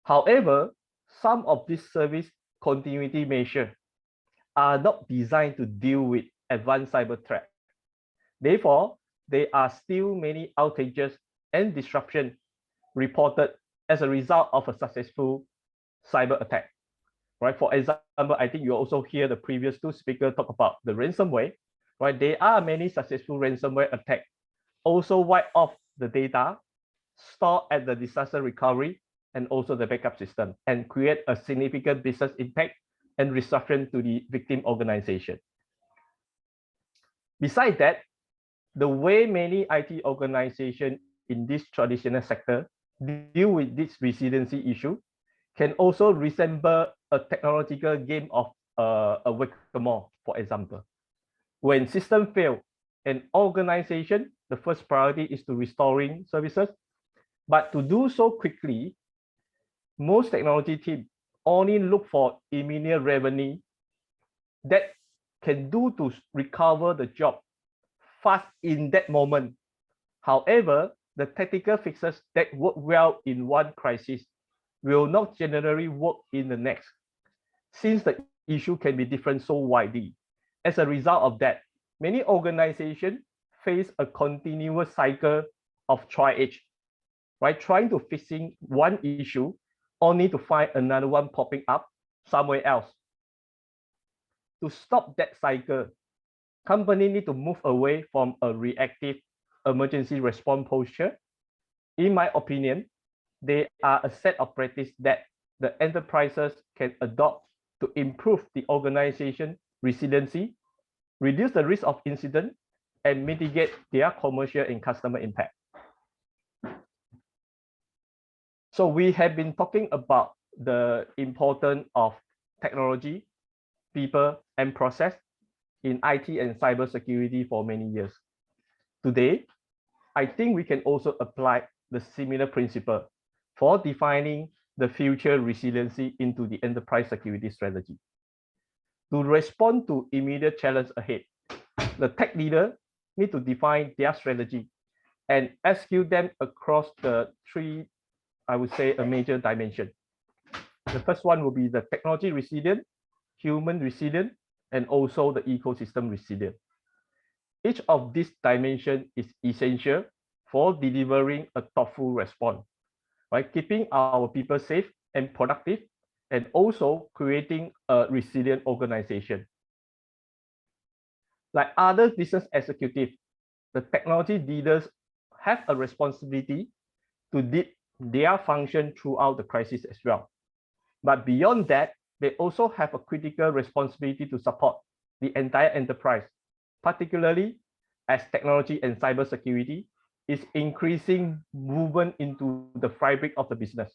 However, some of these service continuity measures are not designed to deal with advanced cyber threat. Therefore, there are still many outages and disruption reported as a result of a successful cyber attack. Right? For example, I think you also hear the previous two speakers talk about the ransomware. Right? There are many successful ransomware attacks. Also wipe off the data, store at the disaster recovery, and also the backup system, and create a significant business impact and disruption to the victim organization. Besides that, the way many IT organizations in this traditional sector deal with this resiliency issue can also resemble a technological game of a whack-a-mole, for example. When system fail, an organization, the first priority is to restoring services, but to do so quickly, most technology teams only look for immediate revenue that can do to recover the job fast in that moment. However, the technical fixes that work well in one crisis will not generally work in the next, since the issue can be different so widely. As a result of that, many organizations face a continuous cycle of triage, right? Trying to fixing one issue only to find another one popping up somewhere else. To stop that cycle, companies need to move away from a reactive emergency response posture. In my opinion, there are a set of practices that the enterprises can adopt to improve the organization resiliency, reduce the risk of incident, and mitigate their commercial and customer impact. So we have been talking about the importance of technology, people, and process in IT and cybersecurity for many years. Today, I think we can also apply the similar principle for defining the future resiliency into the enterprise security strategy. To respond to immediate challenge ahead, the tech leader need to define their strategy and execute them across the three, I would say, a major dimension. The first one will be the technology resilient, human resilient, and also the ecosystem resilient. Each of these dimensions is essential for delivering a thoughtful response, right? Keeping our people safe and productive, and also creating a resilient organization. Like other business executives, the technology leaders have a responsibility to lead their function throughout the crisis as well. But beyond that, they also have a critical responsibility to support the entire enterprise, particularly as technology and cybersecurity is increasing movement into the fabric of the business.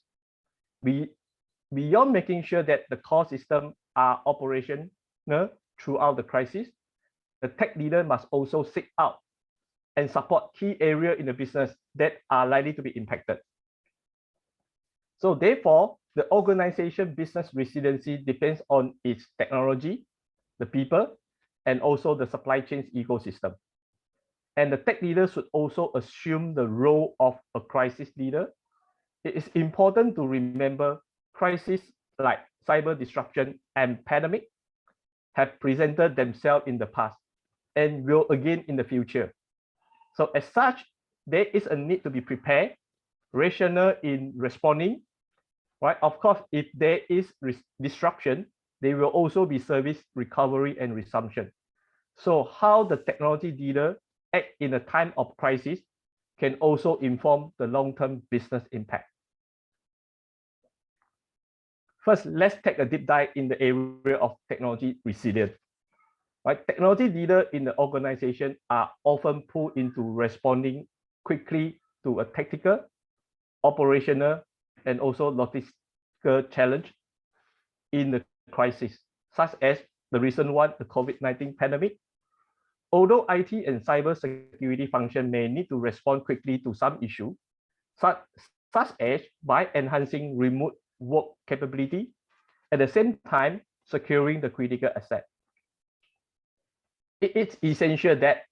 Beyond making sure that the core systems are operational throughout the crisis, the tech leader must also seek out and support key areas in the business that are likely to be impacted. So therefore, the organization business resiliency depends on its technology, the people, and also the supply chain ecosystem. And the tech leader should also assume the role of a crisis leader. It is important to remember crises like cyber disruption and pandemic have presented themselves in the past and will again in the future. So as such, there is a need to be prepared, rational in responding, right? Of course, if there is disruption, there will also be service recovery and resumption. So how the technology leader act in a time of crisis can also inform the long-term business impact. First, let's take a deep dive in the area of technology resilience. Right? Technology leaders in the organization are often pulled into responding quickly to a tactical, operational, and also logistical challenge in the crisis, such as the recent one, the COVID-19 pandemic. Although IT and cybersecurity function may need to respond quickly to some issue, such as by enhancing remote work capability, at the same time securing the critical asset. It's essential that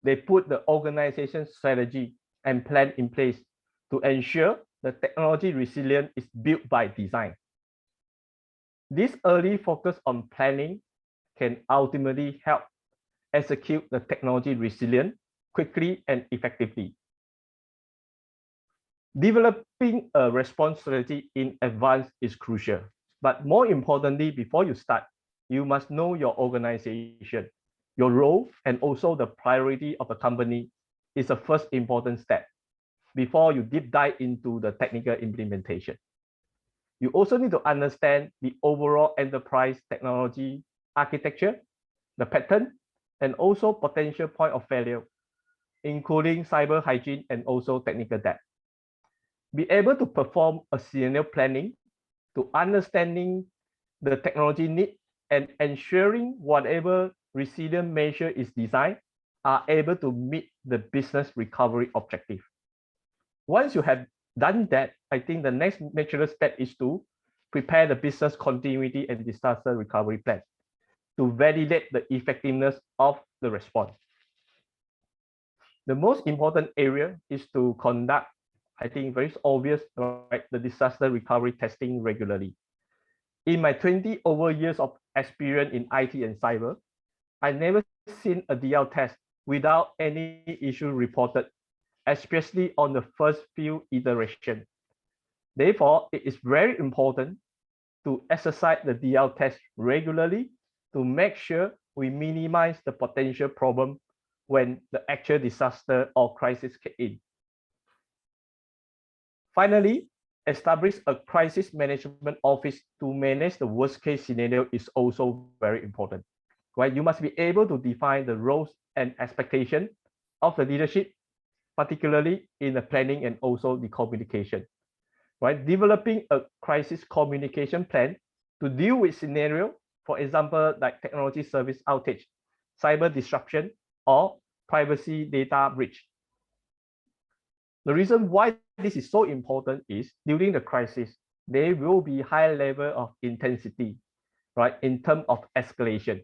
they put the organization strategy and plan in place to ensure the technology resilience is built by design. This early focus on planning can ultimately help execute the technology resilient quickly and effectively. Developing a response strategy in advance is crucial, but more importantly, before you start, you must know your organization, your role, and also the priority of the company is the first important step before you deep dive into the technical implementation. You also need to understand the overall enterprise technology architecture, the pattern, and also potential point of failure, including cyber hygiene and also technical debt. Be able to perform a scenario planning to understanding the technology need and ensuring whatever resilient measure is designed are able to meet the business recovery objective. Once you have done that, I think the next natural step is to prepare the business continuity and disaster recovery plan to validate the effectiveness of the response. The most important area is to conduct, I think very obvious, right, the disaster recovery testing regularly. In my 20 over years of experience in IT and cyber, I never seen a DL test without any issue reported, especially on the first few iterations. Therefore, it is very important to exercise the DL test regularly to make sure we minimize the potential problem when the actual disaster or crisis kick in. Finally, establish a crisis management office to manage the worst case scenario is also very important. Right? You must be able to define the roles and expectations of the leadership, particularly in the planning and also the communication. Right? Developing a crisis communication plan to deal with scenario, for example, like technology service outage, cyber disruption, or privacy data breach. The reason why this is so important is during the crisis, there will be high level of intensity, right, in terms of escalation,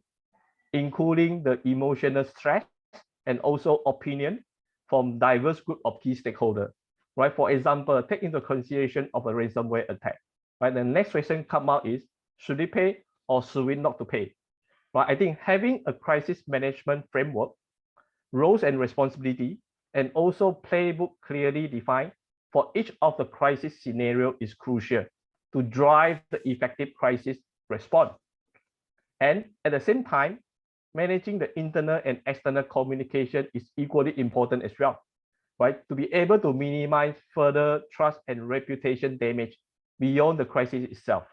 including the emotional stress and also opinion from diverse group of key stakeholders. Right? For example, take into consideration of a ransomware attack. Right? The next question come out is, should we pay or should we not to pay? Right? I think having a crisis management framework, roles and responsibility, and also playbook clearly defined for each of the crisis scenario is crucial to drive the effective crisis response. And at the same time, managing the internal and external communication is equally important as well, right? To be able to minimize further trust and reputation damage beyond the crisis itself.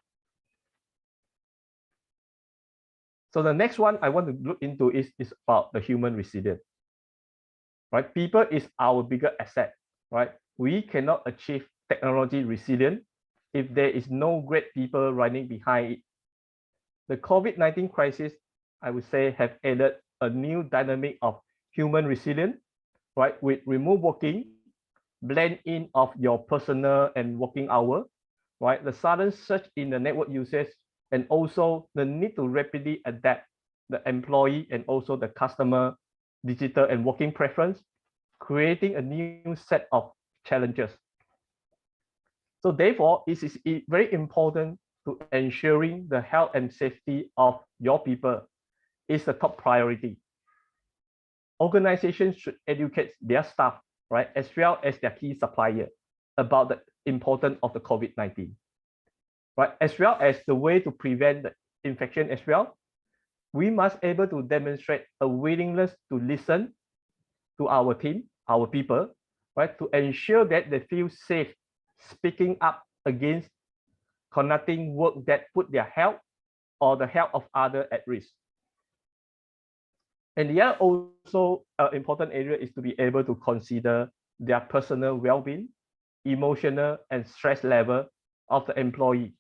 So the next one I want to look into is about the human resilience. Right? People is our bigger asset, right? We cannot achieve technology resilience if there is no great people running behind it. The COVID-19 crisis, I would say, have added a new dynamic of human resilience, right? With remote working, blend in of your personal and working hour, right? The sudden surge in the network usage, and also the need to rapidly adapt the employee and also the customer digital and working preference, creating a new set of challenges. So therefore, it is very important to ensuring the health and safety of your people is the top priority. Organizations should educate their staff, right, as well as their key supplier about the importance of the COVID-19, right, as well as the way to prevent the infection as well. We must be able to demonstrate a willingness to listen to our team, our people, right, to ensure that they feel safe speaking up against conducting work that put their health or the health of others at risk. And the other also important area is to be able to consider their personal well-being, emotional and stress level of the employee.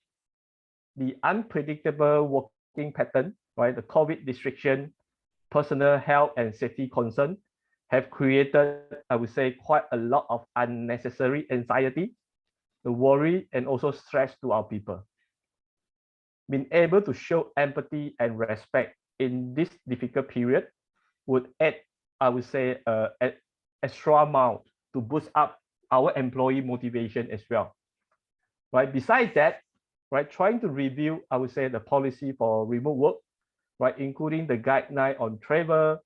The unpredictable working pattern, right, the COVID restriction, personal health and safety concern have created, I would say, quite a lot of unnecessary anxiety, the worry, and also stress to our people. Being able to show empathy and respect in this difficult period would add, I would say, an extra amount to boost up our employee motivation as well. Right. Besides that, right, trying to review, I would say, the policy for remote work, right, including the guideline on travel,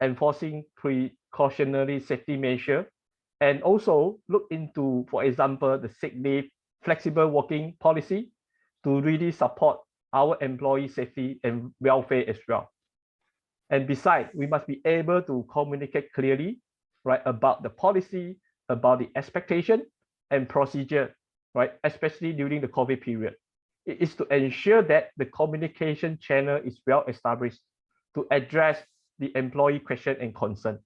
enforcing precautionary safety measure, and also look into, for example, the sick leave, flexible working policy to really support our employee safety and welfare as well. And besides, we must be able to communicate clearly, right, about the policy, about the expectation and procedure, right, especially during the COVID period. It is to ensure that the communication channel is well established to address the employee question and concern,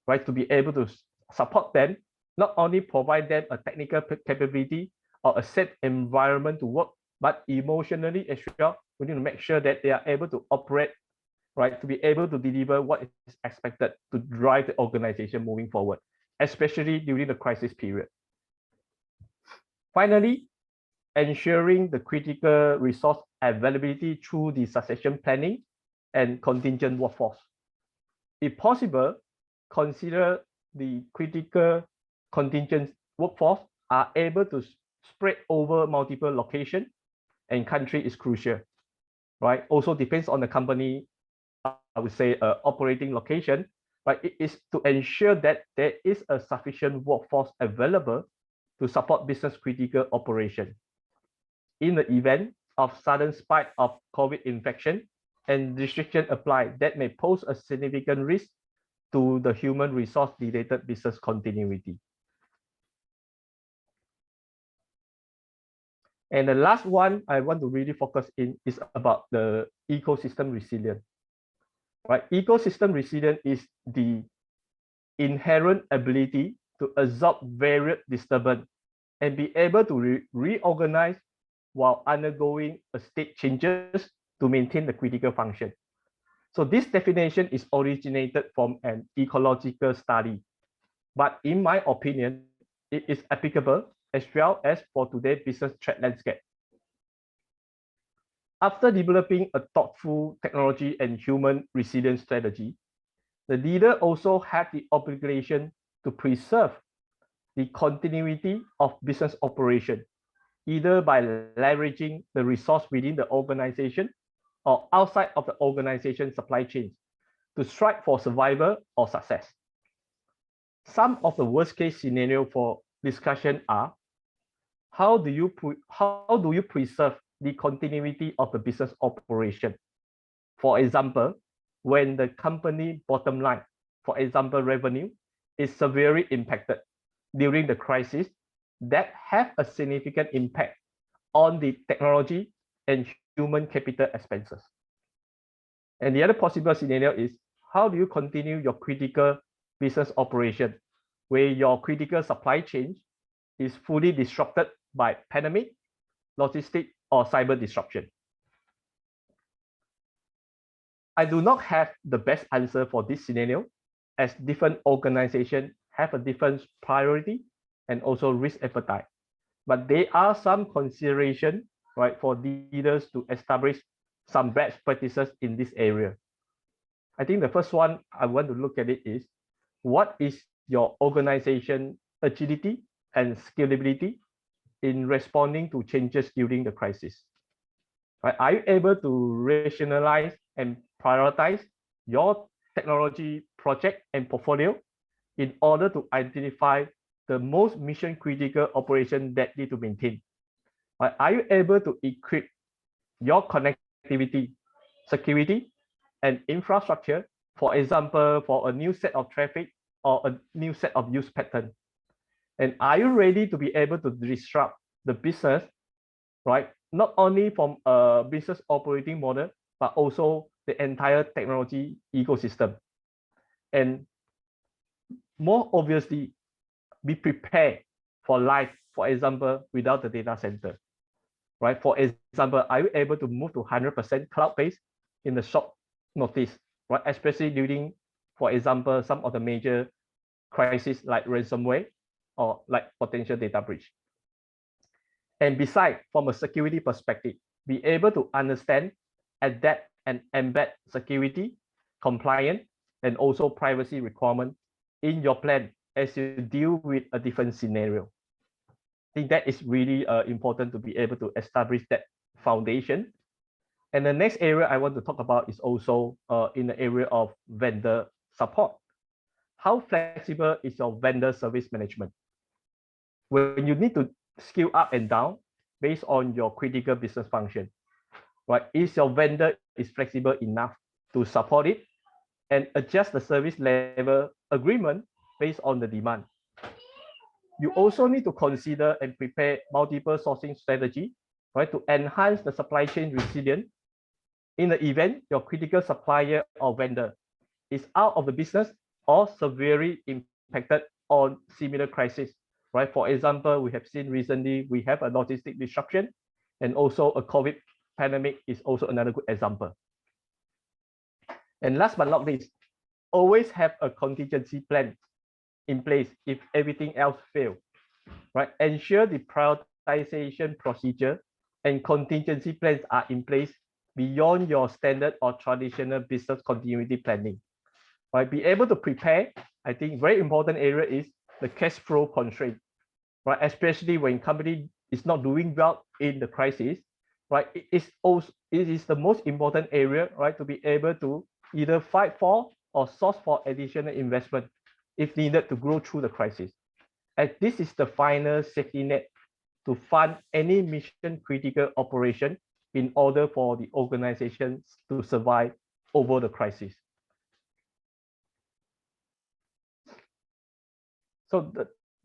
right, to be able to support them, not only provide them a technical capability or a safe environment to work, but emotionally as well, we need to make sure that they are able to operate, right, to be able to deliver what is expected to drive the organization moving forward, especially during the crisis period. Finally, ensuring the critical resource availability through the succession planning and contingent workforce. If possible, consider the critical contingent workforce are able to spread over multiple locations and country is crucial, right? Also depends on the company, I would say, operating location, but it is to ensure that there is a sufficient workforce available to support business critical operation. In the event of sudden spike of COVID infection and restriction applied that may pose a significant risk to the human resource related business continuity. And the last one I want to really focus in is about the ecosystem resilience. Right? Ecosystem resilience is the inherent ability to absorb various disturbance and be able to reorganize while undergoing a state changes to maintain the critical function. So this definition is originated from an ecological study, but in my opinion, it is applicable as well as for today's business threat landscape. After developing a thoughtful technology and human resilience strategy, the leader also had the obligation to preserve the continuity of business operation, either by leveraging the resource within the organization or outside of the organization supply chains to strive for survival or success. Some of the worst case scenario for discussion are, how do you preserve the continuity of the business operation? For example, when the company bottom line, for example, revenue, is severely impacted during the crisis, that have a significant impact on the technology and human capital expenses. And the other possible scenario is, how do you continue your critical business operation where your critical supply chain is fully disrupted by pandemic, logistic, or cyber disruption? I do not have the best answer for this scenario, as different organizations have a different priority and also risk appetite. But there are some consideration, right, for leaders to establish some best practices in this area. I think the first one I want to look at it is, what is your organization agility and scalability in responding to changes during the crisis? Right? Are you able to rationalize and prioritize your technology project and portfolio in order to identify the most mission critical operation that need to maintain? Right? Are you able to equip your connectivity, security, and infrastructure, for example, for a new set of traffic or a new set of use pattern? And are you ready to be able to disrupt the business, right? Not only from a business operating model, but also the entire technology ecosystem. And more obviously, be prepared for life, for example, without the data center, right? For example, are you able to move to 100% cloud-based in the short notice, right? Especially during, for example, some of the major crises like ransomware or like potential data breach. And besides, from a security perspective, be able to understand, adapt, and embed security, compliance, and also privacy requirement in your plan as you deal with a different scenario. I think that is really important to be able to establish that foundation. And the next area I want to talk about is also in the area of vendor support. How flexible is your vendor service management? When you need to scale up and down based on your critical business function, right? Is your vendor is flexible enough to support it and adjust the service level agreement based on the demand? You also need to consider and prepare multiple sourcing strategy, right, to enhance the supply chain resilience in the event your critical supplier or vendor is out of the business or severely impacted on similar crisis, right? For example, we have seen recently, we have a logistic disruption, and also a COVID pandemic is also another good example. And last but not least, always have a contingency plan in place if everything else fails, right? Ensure the prioritization procedure and contingency plans are in place beyond your standard or traditional business continuity planning, right? Be able to prepare. I think very important area is the cash flow constraint, right? Especially when company is not doing well in the crisis, right? It is the most important area, right? To be able to either fight for or source for additional investment if needed to grow through the crisis. And this is the final safety net to fund any mission critical operation in order for the organizations to survive over the crisis. So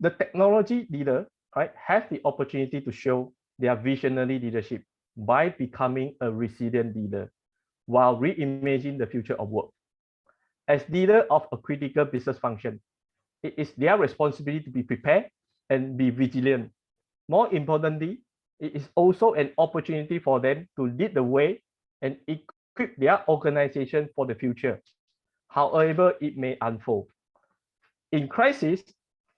the technology leader, right, have the opportunity to show their visionary leadership by becoming a resilient leader while reimagining the future of work. As leader of a critical business function, it is their responsibility to be prepared and be vigilant. More importantly, it is also an opportunity for them to lead the way and equip their organization for the future, however it may unfold. In crisis,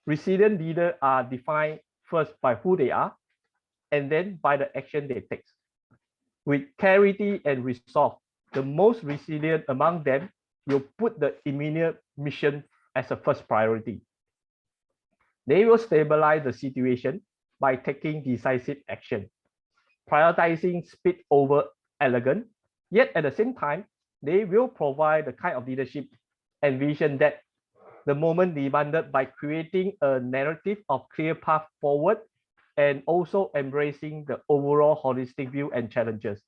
resilient leaders are defined first by who they are and then by the action they take. With clarity and resolve, the most resilient among them will put the immediate mission as a first priority. They will stabilize the situation by taking decisive action, prioritizing speed over elegance, yet at the same time, they will provide the kind of leadership and vision that the moment demanded by creating a narrative of clear path forward and also embracing the overall holistic view and challenges.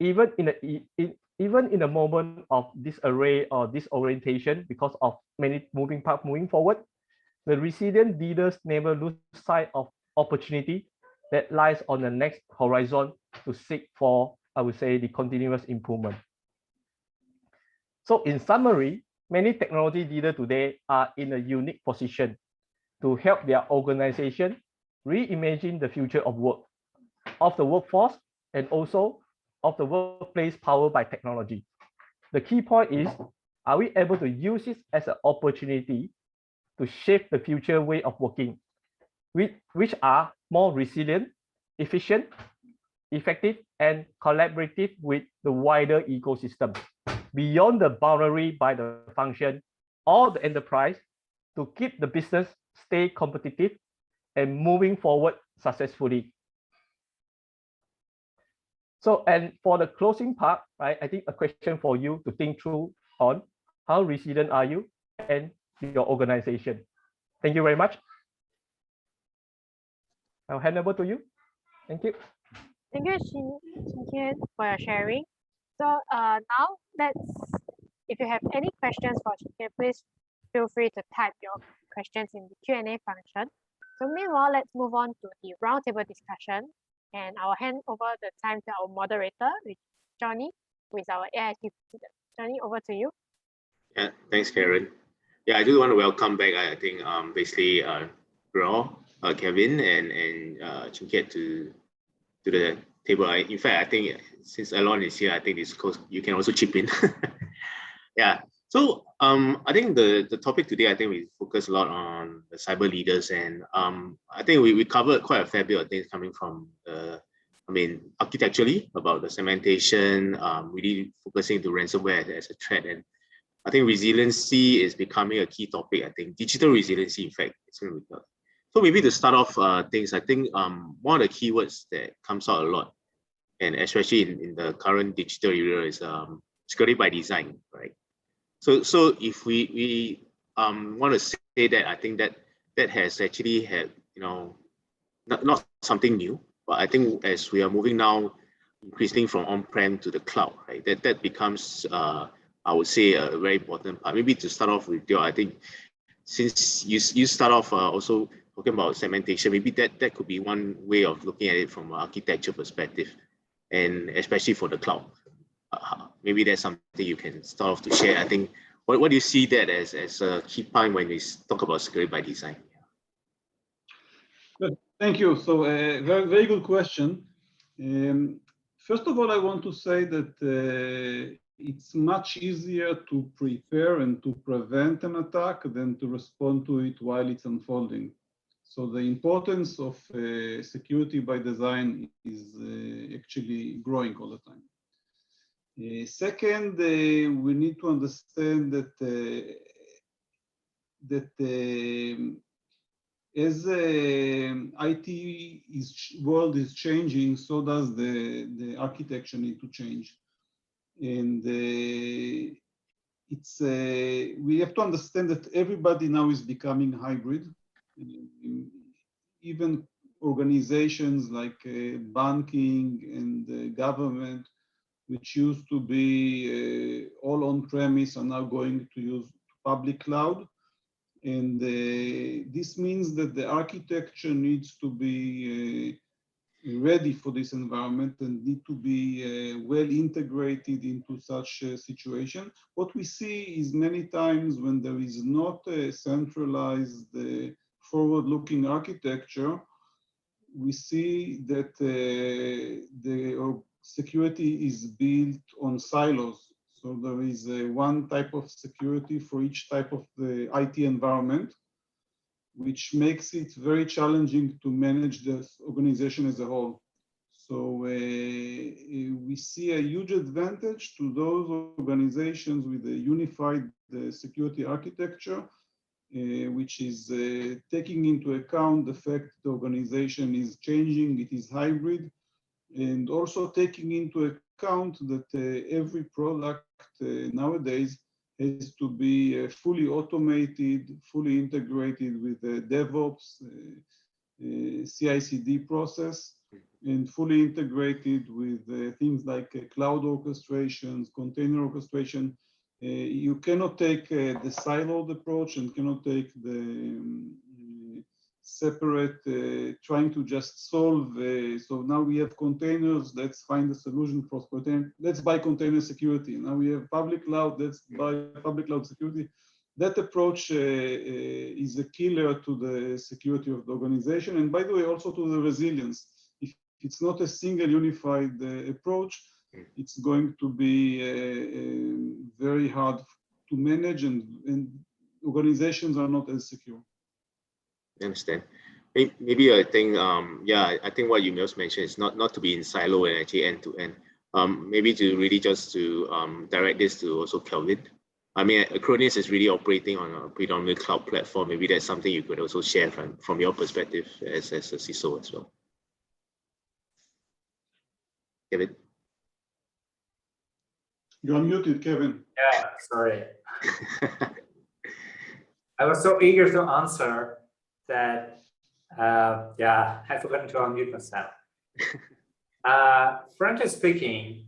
Even in a moment of disarray or disorientation because of many moving parts moving forward, the resilient leaders never lose sight of opportunity that lies on the next horizon to seek for, I would say, the continuous improvement. So in summary, many technology leaders today are in a unique position to help their organization reimagine the future of work, of the workforce, and also of the workplace powered by technology. The key point is, are we able to use this as an opportunity to shape the future way of working, which are more resilient, efficient, effective, and collaborative with the wider ecosystem, beyond the boundary by the function or the enterprise, to keep the business stay competitive and moving forward successfully. So, and for the closing part, right, I think a question for you to think through on how resilient are you and your organization. Thank you very much. I'll hand over to you. Thank you. Thank you, Shin for your sharing. So now if you have any questions for Shin, please feel free to type your questions in the Q&A function. So meanwhile, let's move on to the roundtable discussion. And I'll hand over the time to our moderator, which is Johnny, who is our AiSP president. Johnny, over to you. Yeah, thanks, Karen. Yeah, I do want to welcome back. I think basically Graw, Kevin, and Chinkiat to the table. In fact, I think since Alon is here, I think you can also chip in. Yeah. So I think the topic today, I think we focus a lot on the cyber leaders, and I think we covered quite a fair bit of things coming from architecturally about the segmentation, really focusing to ransomware as a threat. And I think resiliency is becoming a key topic. I think digital resiliency, in fact, it's going to be. So maybe to start off things, I think one of the keywords that comes out a lot, and especially in the current digital era, is security by design, right? So if we want to say that, I think that has actually had, not something new, but I think as we are moving now increasingly from on-prem to the cloud, right, that becomes I would say a very important part. Maybe to start off with, I think since you start off also talking about segmentation, maybe that could be one way of looking at it from an architecture perspective, and especially for the cloud. Maybe that's something you can start off to share. I think, what do you see that as a key point when we talk about security by design? Good. Thank you. So very, very good question. First of all, I want to say that it's much easier to prepare and to prevent an attack than to respond to it while it's unfolding. So the importance of security by design is actually growing all the time. Second, we need to understand that as IT world is changing, so does the architecture need to change. And we have to understand that everybody now is becoming hybrid. Even organizations like banking and government, which used to be all on-premise, are now going to use public cloud. And this means that the architecture needs to be ready for this environment and need to be well integrated into such a situation. What we see is many times when there is not a centralized forward-looking architecture, we see that the security is built on silos. So there is one type of security for each type of the IT environment, which makes it very challenging to manage the organization as a whole. So we see a huge advantage to those organizations with a unified security architecture, which is taking into account the fact the organization is changing, it is hybrid, and also taking into account that every product nowadays has to be fully automated, fully integrated with the DevOps, CI/CD process, and fully integrated with things like cloud orchestrations, container orchestration. You cannot take the siloed approach and cannot take the separate, trying to just solve. So now we have containers, let's find a solution for container, let's buy container security. Now we have public cloud, let's buy public cloud security. That approach is a killer to the security of the organization. And by the way, also to the resilience. If it's not a single unified approach, it's going to be very hard to manage, and organizations are not as secure. I understand. Maybe I think, I think what you just mentioned is not to be in silo and actually end to end. Maybe to really just to direct this to also Kelvin. I mean, Acronis is really operating on a predominant cloud platform. Maybe that's something you could also share from your perspective as a CISO as well. Kevin? You're unmuted, Kevin. Yeah, sorry. I was so eager to answer that, I forgot to unmute myself. Frankly speaking,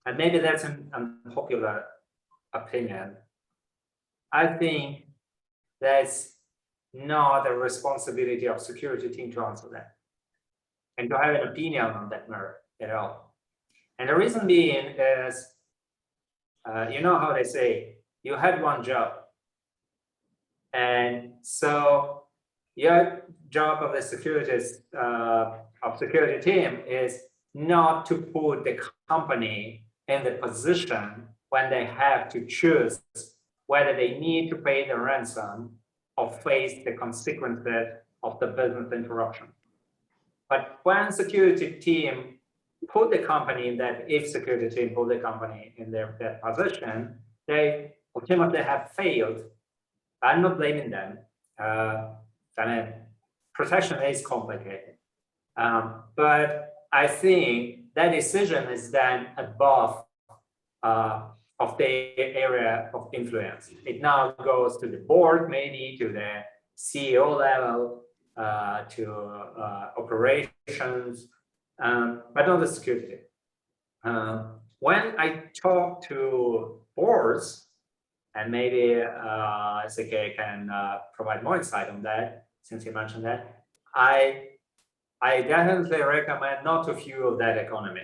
and maybe that's an unpopular opinion, I think that's not the responsibility of security team to answer that and to have an opinion on that matter at all. And the reason being is, you know how they say, you had one job. And so your job of the security team is not to put the company in the position when they have to choose whether they need to pay the ransom or face the consequences of the business interruption. But when security team put the company in that, if security team put the company in that position, they ultimately have failed. I'm not blaming them. I mean, protection is complicated. But I think that decision is then above of the area of influence. It now goes to the board, maybe to the CEO level, to operations, but not the security. When I talk to boards, and maybe SK can provide more insight on that, since you mentioned that, I definitely recommend not to fuel that economy.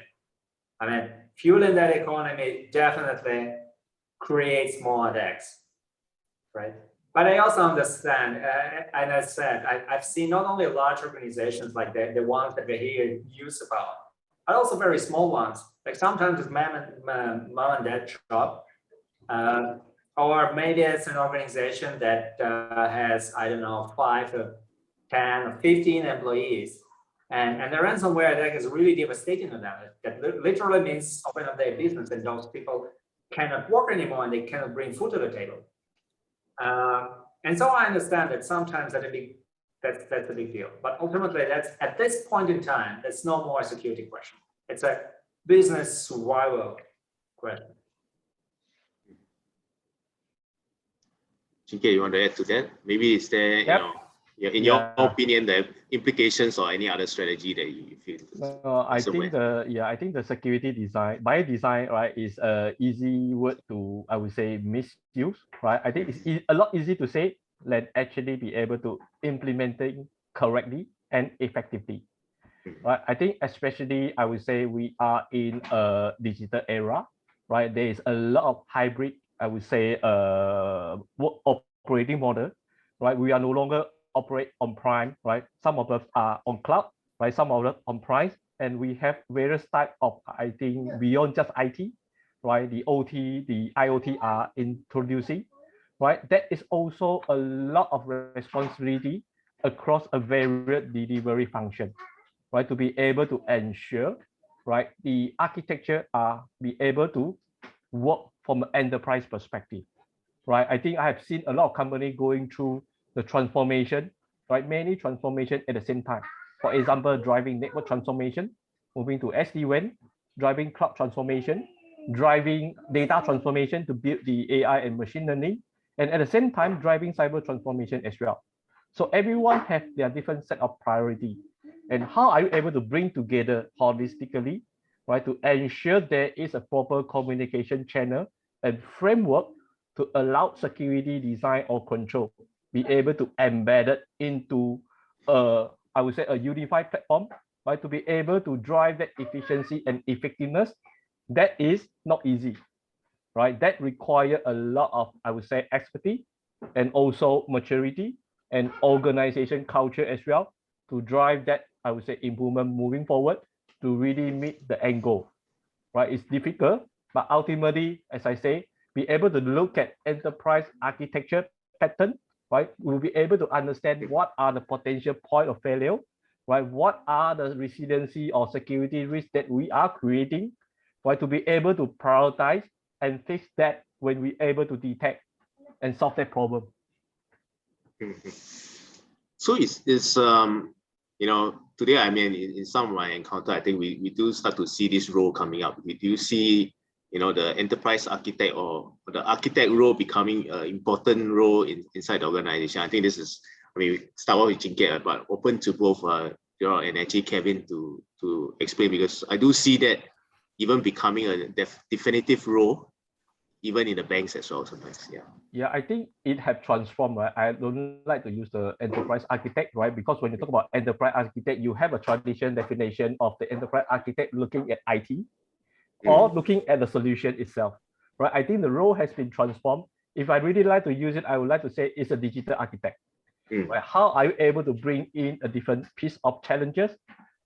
I mean, fueling that economy definitely creates more attacks, right? But I also understand, and I said, I've seen not only large organizations like the ones that we hear news about, but also very small ones. Like sometimes it's mom and dad shop, or maybe it's an organization that has, I don't know, 5 or 10 or 15 employees. And the ransomware attack is really devastating to them. That literally means open up their business and those people cannot work anymore and they cannot bring food to the table. And so I understand that sometimes that's a big deal. But ultimately, that's at this point in time, that's no more a security question. It's a business survival question. Jinke, you want to add to that? Maybe is there, in your opinion, the implications or any other strategy that you feel? I think the security design, by design, right, is a easy word to, I would say, misuse, right? I think it's a lot easy to say than actually be able to implementing correctly and effectively, right? I think especially, I would say we are in a digital era, right? There is a lot of hybrid, I would say, operating model, right? We are no longer operate on prime, right? Some of us are on cloud, right? Some of us on price, and we have various type of, I think, beyond just IT, right? The OT, the IoT are introducing, right? That is also a lot of responsibility across a various delivery function, right? To be able to ensure, right, the architecture are be able to work from an enterprise perspective, right? I think I have seen a lot of companies going through the transformation, right? Many transformation at the same time. For example, driving network transformation, moving to SD-WAN, driving cloud transformation, driving data transformation to build the AI and machine learning, and at the same time, driving cyber transformation as well. So everyone have their different set of priority. And how are you able to bring together holistically, right, to ensure there is a proper communication channel and framework to allow security design or control be able to embed it into I would say a unified platform, right? To be able to drive that efficiency and effectiveness, that is not easy, right? That require a lot of, I would say, expertise and also maturity and organization culture as well to drive that, I would say, improvement moving forward to really meet the end goal, right? It's difficult, but ultimately, as I say, be able to look at enterprise architecture pattern, right? We'll be able to understand what are the potential point of failure, right? What are the resiliency or security risks that we are creating, right? To be able to prioritize and fix that when we're able to detect and solve that problem. So it's today, I mean, in some of my encounter, I think we do start to see this role coming up. We do see, the enterprise architect or the architect role becoming an important role inside the organization. I think this is, start off with Jinke, but open to both, and actually Kevin to explain, because I do see that even becoming a definitive role, even in the banks as well sometimes. Yeah, I think it has transformed, right? I don't like to use the enterprise architect, right? Because when you talk about enterprise architect, you have a traditional definition of the enterprise architect looking at IT or looking at the solution itself, right? I think the role has been transformed. If I really like to use it, I would like to say it's a digital architect, Right? How are you able to bring in a different piece of challenges,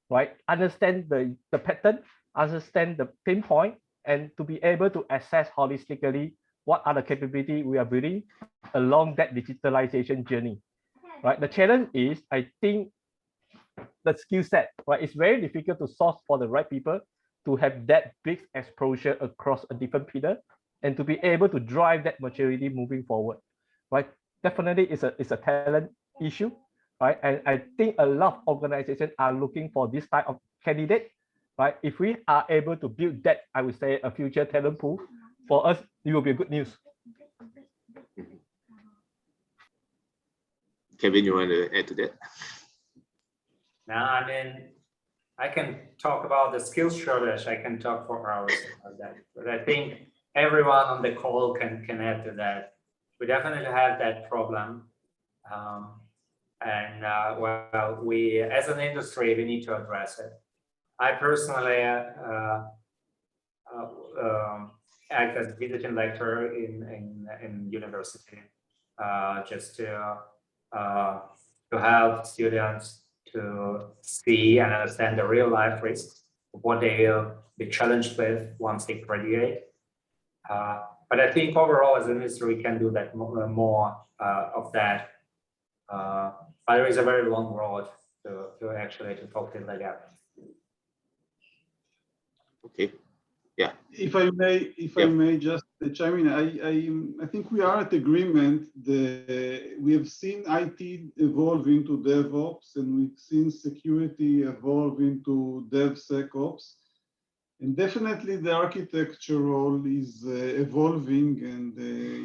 right? Understand the pattern, understand the pinpoint, and to be able to assess holistically what are the capability we are building along that digitalization journey, right? The challenge is, I think, the skill set, right? It's very difficult to source for the right people to have that big exposure across a different pillar and to be able to drive that maturity moving forward, right? Definitely it's a talent issue, right? And I think a lot of organizations are looking for this type of candidate, right? If we are able to build that, I would say a future talent pool, for us, it will be good news. Kevin, you want to add to that? Now, I mean, I can talk about the skills shortage. I can talk for hours about that, but I think everyone on the call can add to that. We definitely have that problem, well, we as an industry we need to address it. I personally act as visiting lecturer in university, just to help students to see and understand the real life risks of what they will be challenged with once they graduate. But I think overall as an industry we can do that more of that. But there is a very long road to actually to fulfill that gap. Okay. Yeah. If I may just chime in, I think we are at agreement. We have seen IT evolve into DevOps, and we've seen security evolve into DevSecOps. And definitely the architecture role is evolving, and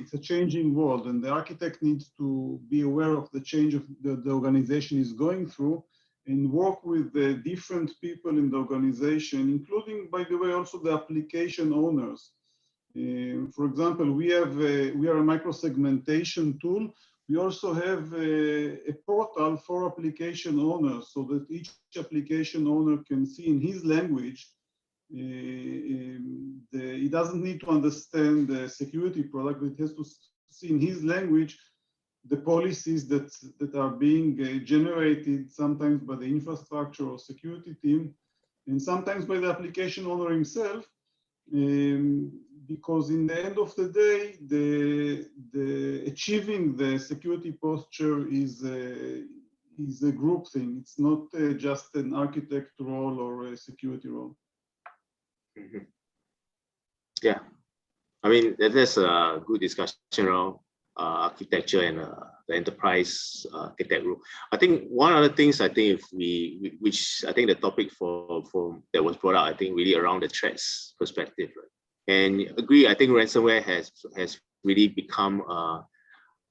it's a changing world. And the architect needs to be aware of the change of the organization is going through, and work with the different people in the organization, including, by the way, also the application owners. For example, we are a micro-segmentation tool. We also have a portal for application owners, so that each application owner can see in his language. He doesn't need to understand the security product, but it has to see in his language the policies that are being generated sometimes by the infrastructure or security team, and sometimes by the application owner himself, because in the end of the day, the achieving the security posture is a group thing. It's not just an architect role or a security role. Mm-hmm. Yeah, I mean, there's a good discussion around architecture and the enterprise architect role. I think one other things, I think which I think the topic for that was brought out, I think really around the threats perspective, right? And agree, I think ransomware has really become a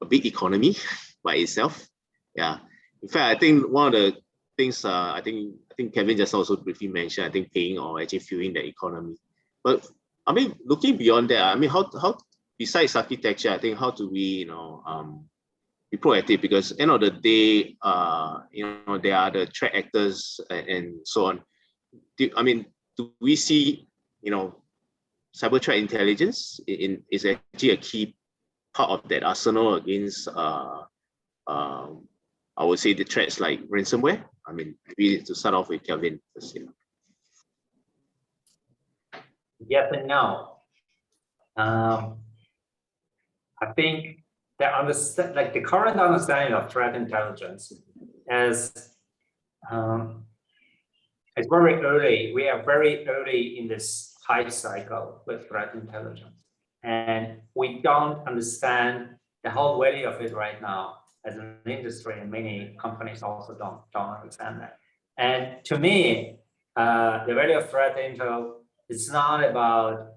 big economy by itself. Yeah, in fact, I think one of the things I think Kevin just also briefly mentioned, I think paying or actually fueling the economy. But I mean, looking beyond that, I mean, how besides architecture, I think how do we, be proactive? Because end of the day, there are the threat actors and so on. I mean, do we see, cyber threat intelligence is actually a key part of that arsenal against, I would say, the threats like ransomware? I mean, maybe to start off with Kelvin first. Yes and no. I think the current understanding of threat intelligence is it's very early. We are very early in this hype cycle with threat intelligence, and we don't understand the whole value of it right now as an industry, and many companies also don't understand that. And to me, the value of threat intel is not about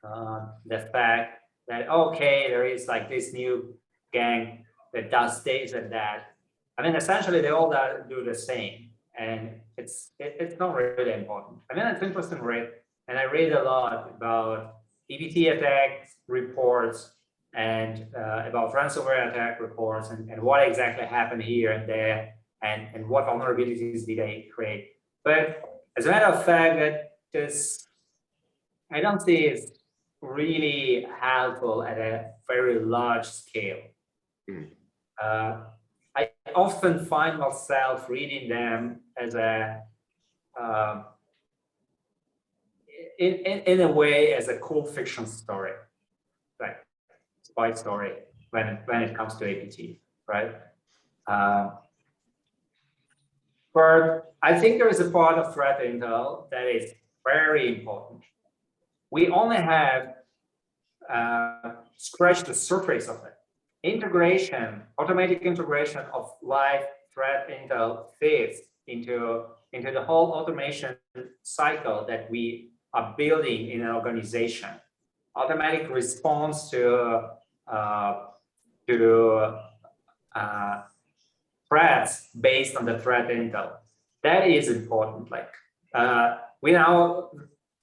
the fact that, okay, there is like this new gang that does this and that. I mean, essentially they all do the same, and it's not really important. I mean, it's interesting to read, and I read a lot about EBT attack reports and about ransomware attack reports and what exactly happened here and there, and what vulnerabilities did they create. But as a matter of fact, that this, I don't see it really helpful at a very large scale. I often find myself reading them as a in a way as a cool fiction story, like spy story when it comes to APT, right? But I think there is a part of threat intel that is very important. We only have scratched the surface of it. Integration, automatic integration of live threat intel fits into the whole automation cycle that we are building in an organization. Automatic response to threats based on the threat intel. That is important. Like we now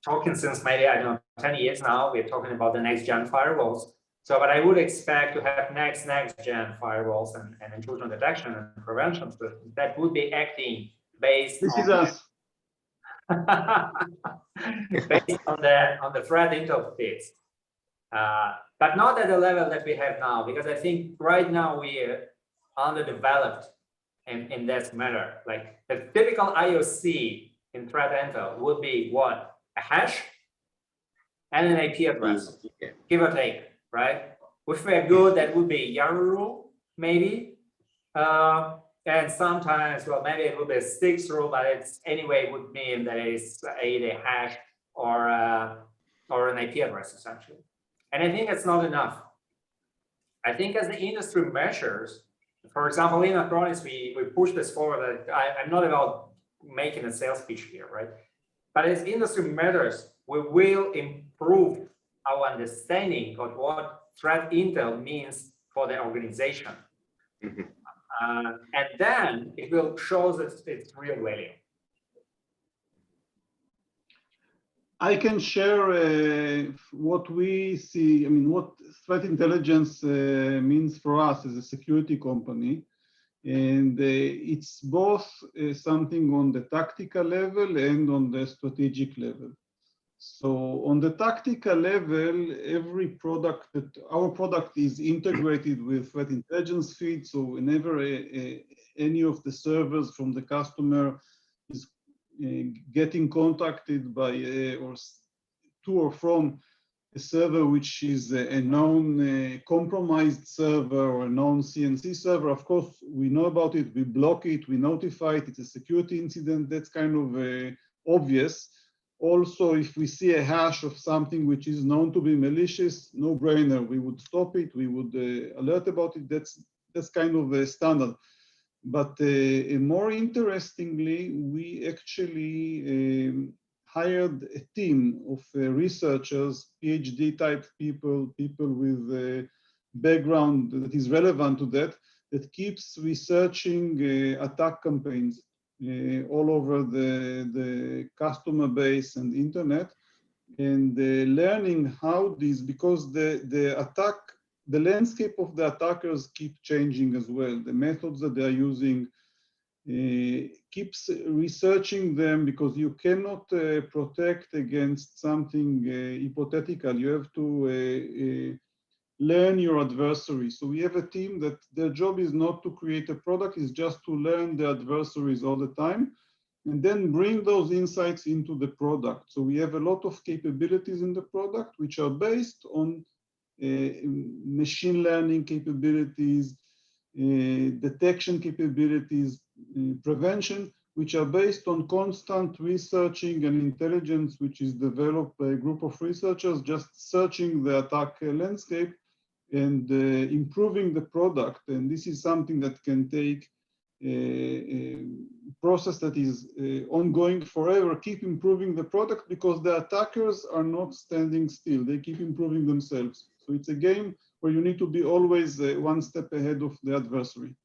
talking since maybe, I don't know, 10 years now, we're talking about the next gen firewalls. So, but I would expect to have next gen firewalls and intrusion detection and prevention systems that would be acting based This on is us. based on the threat intel fits. But not at the level that we have now, because I think right now we're underdeveloped in that matter. Like the typical IOC in threat intel would be what? A hash and an IP address, give or take, right? If we're good, that would be YARU maybe. And sometimes, well, maybe it would be a 6 rule, but it's anyway would mean that it's either a hash or an IP address essentially. And I think it's not enough. I think as the industry measures, for example, in Acronis, we push this forward. I'm not about making a sales pitch here, right? But as industry matters, we will improve our understanding of what threat intel means for the organization. And then it will show its real value. I can share what we see, I mean, what threat intelligence means for us as a security company. And it's both something on the tactical level and on the strategic level. So on the tactical level, every product our product is integrated with threat intelligence feed. So whenever any of the servers from the customer is getting contacted by or to or from a server which is a known compromised server or a known CNC server, of course, we know about it, we block it, we notify it, it's a security incident, that's kind of obvious. Also, if we see a hash of something which is known to be malicious, no brainer, we would stop it, we would alert about it, that's kind of a standard. But more interestingly, we actually hired a team of researchers, PhD type people, people with a background that is relevant to that, that keeps researching attack campaigns all over the customer base and internet, and learning how these, because the landscape of the attackers keep changing as well. The methods that they are using keeps researching them, because you cannot protect against something hypothetical. You have to learn your adversary. So we have a team that their job is not to create a product, it's just to learn the adversaries all the time and then bring those insights into the product. So we have a lot of capabilities in the product which are based on machine learning capabilities, detection capabilities, prevention, which are based on constant researching and intelligence, which is developed by a group of researchers just searching the attack landscape and improving the product. And this is something that can take a process that is ongoing forever, keep improving the product, because the attackers are not standing still, they keep improving themselves. So it's a game where you need to be always one step ahead of the adversary.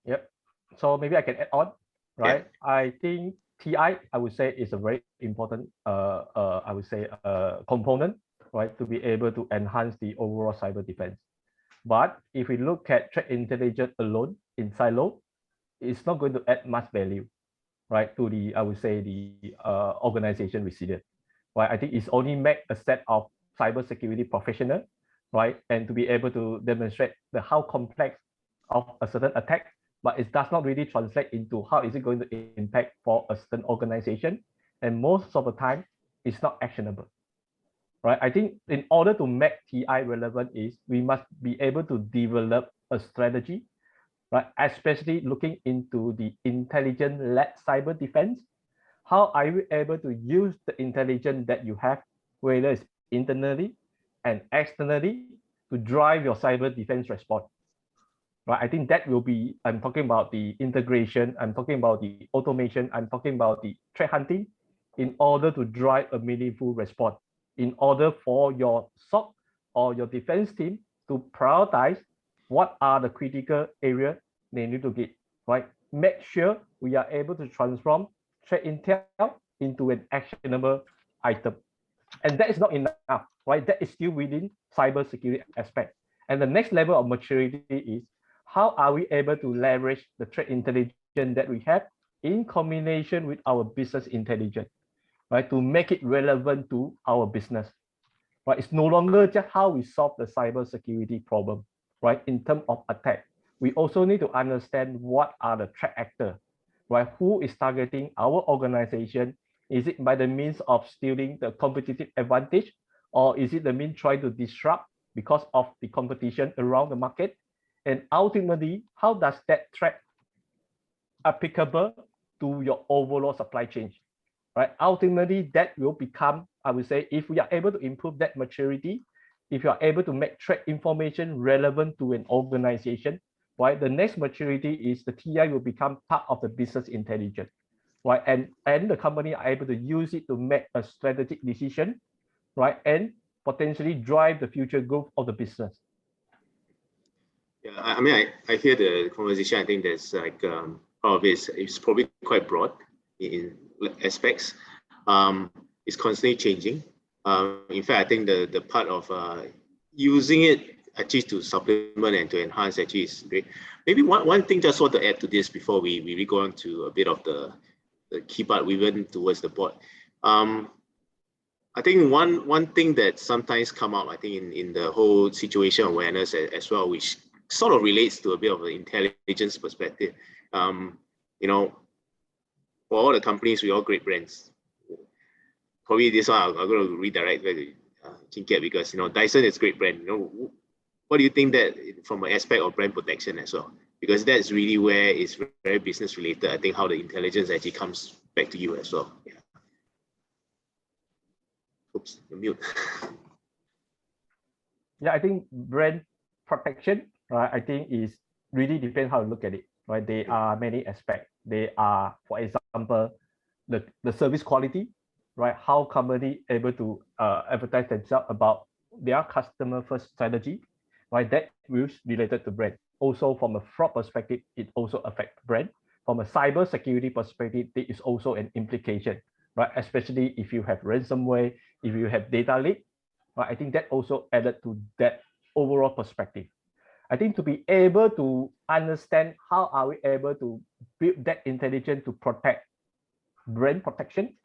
Yep. So maybe I can add on, right? Yeah. I think TI, I would say, is a very important, I would say, component, right, to be able to enhance the overall cyber defense. But if we look at threat intelligence alone in silo, it's not going to add much value, right, to the, I would say, the organization resilient, right? I think it's only make a set of cybersecurity professional, right, and to be able to demonstrate how complex of a certain attack, but it does not really translate into how is it going to impact for a certain organization. And most of the time, it's not actionable, right? I think in order to make TI relevant is we must be able to develop a strategy, right? Especially looking into the intelligent-led cyber defense. How are you able to use the intelligence that you have, whether it's internally and externally, to drive your cyber defense response? Right? I think that will be, I'm talking about the integration, I'm talking about the automation, I'm talking about the threat hunting in order to drive a meaningful response, in order for your SOC or your defense team to prioritize what are the critical areas they need to get, right? Make sure we are able to transform threat intel into an actionable item. And that is not enough, right? That is still within cybersecurity aspect. And the next level of maturity is how are we able to leverage the threat intelligence that we have in combination with our business intelligence, right? To make it relevant to our business, right? It's no longer just how we solve the cybersecurity problem, right? In terms of attack, we also need to understand what are the threat actors, right? Who is targeting our organization? Is it by the means of stealing the competitive advantage, or is it the means trying to disrupt because of the competition around the market? And ultimately, how does that threat applicable to your overall supply chain, right? Ultimately, that will become, I would say, if we are able to improve that maturity, if you are able to make threat information relevant to an organization, right? The next maturity is the TI will become part of the business intelligence, right? And the company are able to use it to make a strategic decision, right? And potentially drive the future growth of the business. Yeah, I mean, I hear the conversation. I think there's like part of it is probably quite broad in aspects. It's constantly changing. In fact, I think the part of using it actually to supplement and to enhance actually is great. Maybe one thing just want to add to this before we really go on to a bit of the key part we went towards the board. I think one thing that sometimes come up, I think in the whole situation awareness as well, which sort of relates to a bit of an intelligence perspective. You know, for all the companies, we all great brands. Probably this one I'm going to redirect back to Chinkiat because, you know, Dyson is a great brand. You know, what do you think that from an aspect of brand protection as well? Because that's really where it's very business related. I think how the intelligence actually comes back to you as well. Yeah. Oops, you're mute. Yeah, I think brand protection, right? I think is really depends how you look at it, right? There are many aspects. They are, for example, the service quality, right? How company able to advertise themselves about their customer first strategy, right? That will related to brand. Also, from a fraud perspective, it also affects brand. From a cyber security perspective, there is also an implication, right? Especially if you have ransomware, if you have data leak, right? I think that also added to that overall perspective. I think to be able to understand how are we able to build that intelligence to protect brand protection,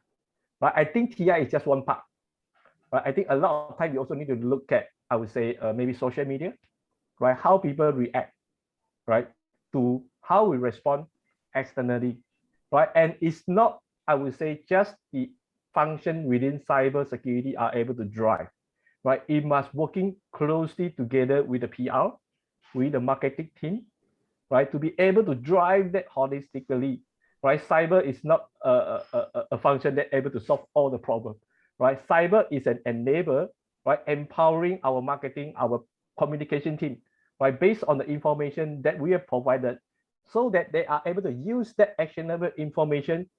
right? I think TI is just one part, right? I think a lot of time you also need to look at, I would say, maybe social media, right? How people react, right? To how we respond externally, right? And it's not, I would say, just the function within cyber security are able to drive, right? It must working closely together with the PR, with the marketing team, right? To be able to drive that holistically, right? Cyber is not a function that able to solve all the problems, right? Cyber is an enabler, right? Empowering our marketing, our communication team, right? Based on the information that we have provided so that they are able to use that actionable information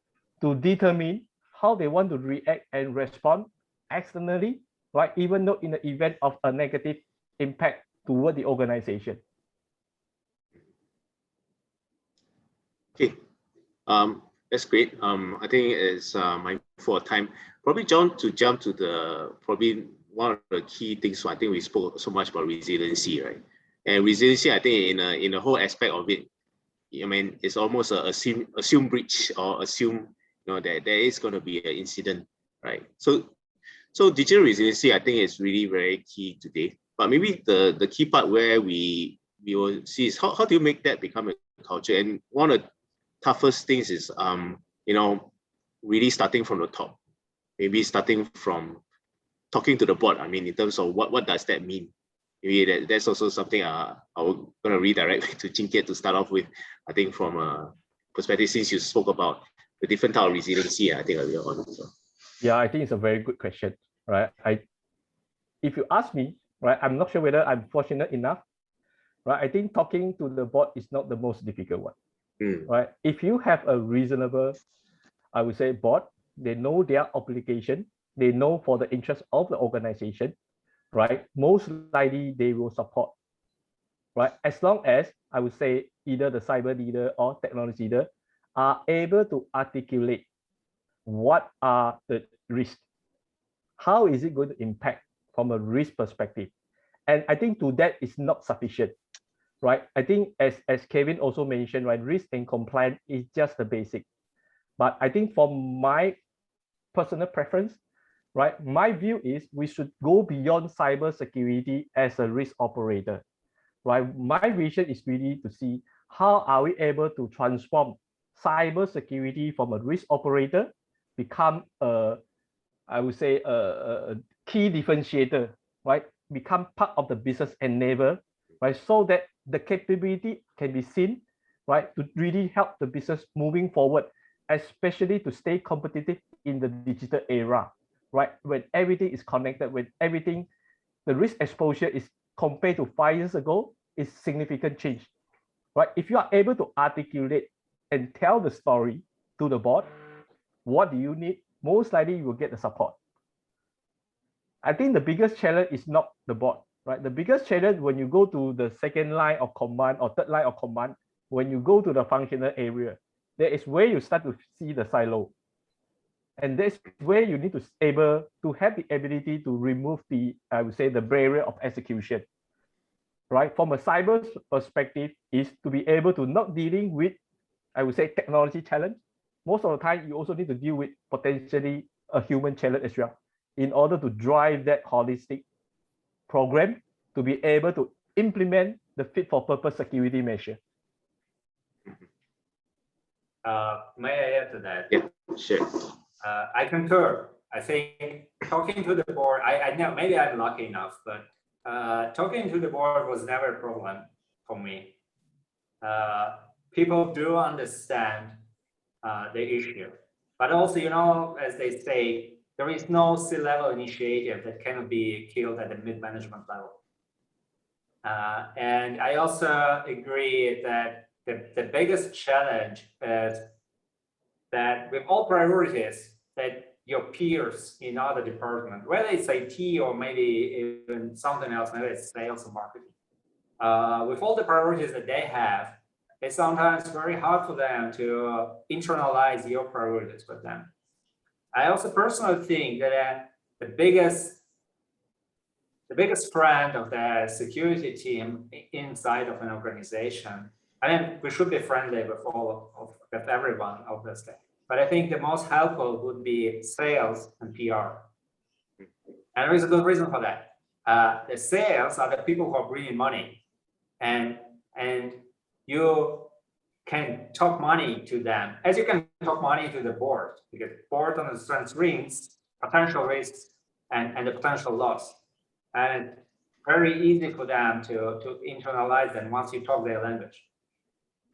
to determine how they want to react and respond externally, right? Even though in the event of a negative impact toward the organization. Okay, that's great. I think it's mindful of time. Probably jump to the probably one of the key things. So I think we spoke so much about resiliency, right? And resiliency, I think in the whole aspect of it, I mean, it's almost a assume breach or assume, you know, that there is going to be an incident, right? So digital resiliency, I think, is really very key today. But maybe the key part where we we will see is how do you make that become a culture? And one of the toughest things is really starting from the top, maybe starting from talking to the board. I mean, in terms of what does that mean? Maybe that's also something I'm going to redirect to Jinkiat to start off with. I think from a perspective, since you spoke about the different type of resiliency, I think earlier on. So. Yeah, I think it's a very good question, right? If you ask me, right, I'm not sure whether I'm fortunate enough, right? I think talking to the board is not the most difficult one, right? If you have a reasonable, I would say, board, they know their obligation, they know for the interest of the organization, right? Most likely they will support, right? As long as I would say either the cyber leader or technology leader are able to articulate what are the risks, how is it going to impact from a risk perspective, and I think to that is not sufficient, right? I think as Kevin also mentioned, right, risk and compliance is just the basic, but I think from my personal preference, right, my view is we should go beyond cyber security as a risk operator, right? My vision is really to see how are we able to transform cyber security from a risk operator become I would say a key differentiator, right? Become part of the business enabler, right? So that the capability can be seen, right? To really help the business moving forward, especially to stay competitive in the digital era, right? When everything is connected, when everything, the risk exposure is compared to 5 years ago, is significant change, right? If you are able to articulate and tell the story to the board, what do you need? Most likely you will get the support. I think the biggest challenge is not the board, right? The biggest challenge when you go to the second line of command or third line of command, when you go to the functional area, there is where you start to see the silo. And that's where you need to able to have the ability to remove the, I would say, the barrier of execution, right? From a cyber perspective is to be able to not dealing with, I would say, technology challenge. Most of the time, you also need to deal with potentially a human challenge as well in order to drive that holistic program to be able to implement the fit for purpose security measure. May I add to that? Yeah, sure. I concur. I think talking to the board, I know maybe I'm lucky enough, but talking to the board was never a problem for me. People do understand the issue, but also, you know, as they say, there is no C-level initiative that cannot be killed at the mid-management level. And I also agree that the biggest challenge is that with all priorities that your peers in other departments, whether it's IT or maybe even something else, maybe it's sales or marketing, with all the priorities that they have, it's sometimes very hard for them to internalize your priorities with them. I also personally think that the biggest strength of the security team inside of an organization, I mean, we should be friendly with with everyone, obviously. But I think the most helpful would be sales and PR. And there is a good reason for that. The sales are the people who are bringing money, and you can talk money to them as you can talk money to the board, because the board understands risks, potential risks, and the potential loss. And very easy for them to internalize them once you talk their language.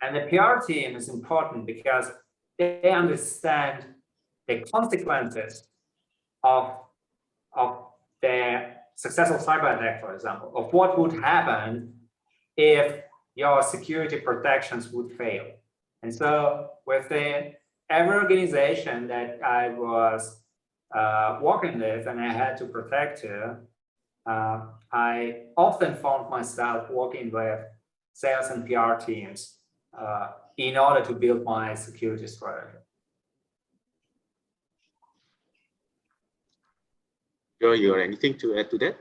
And the PR team is important because they understand the consequences of the successful cyber attack, for example, of what would happen if your security protections would fail. And so within every organization that I was working with and I had to protect to, I often found myself working with sales and PR teams in order to build my security strategy. Joe, you got anything to add to that?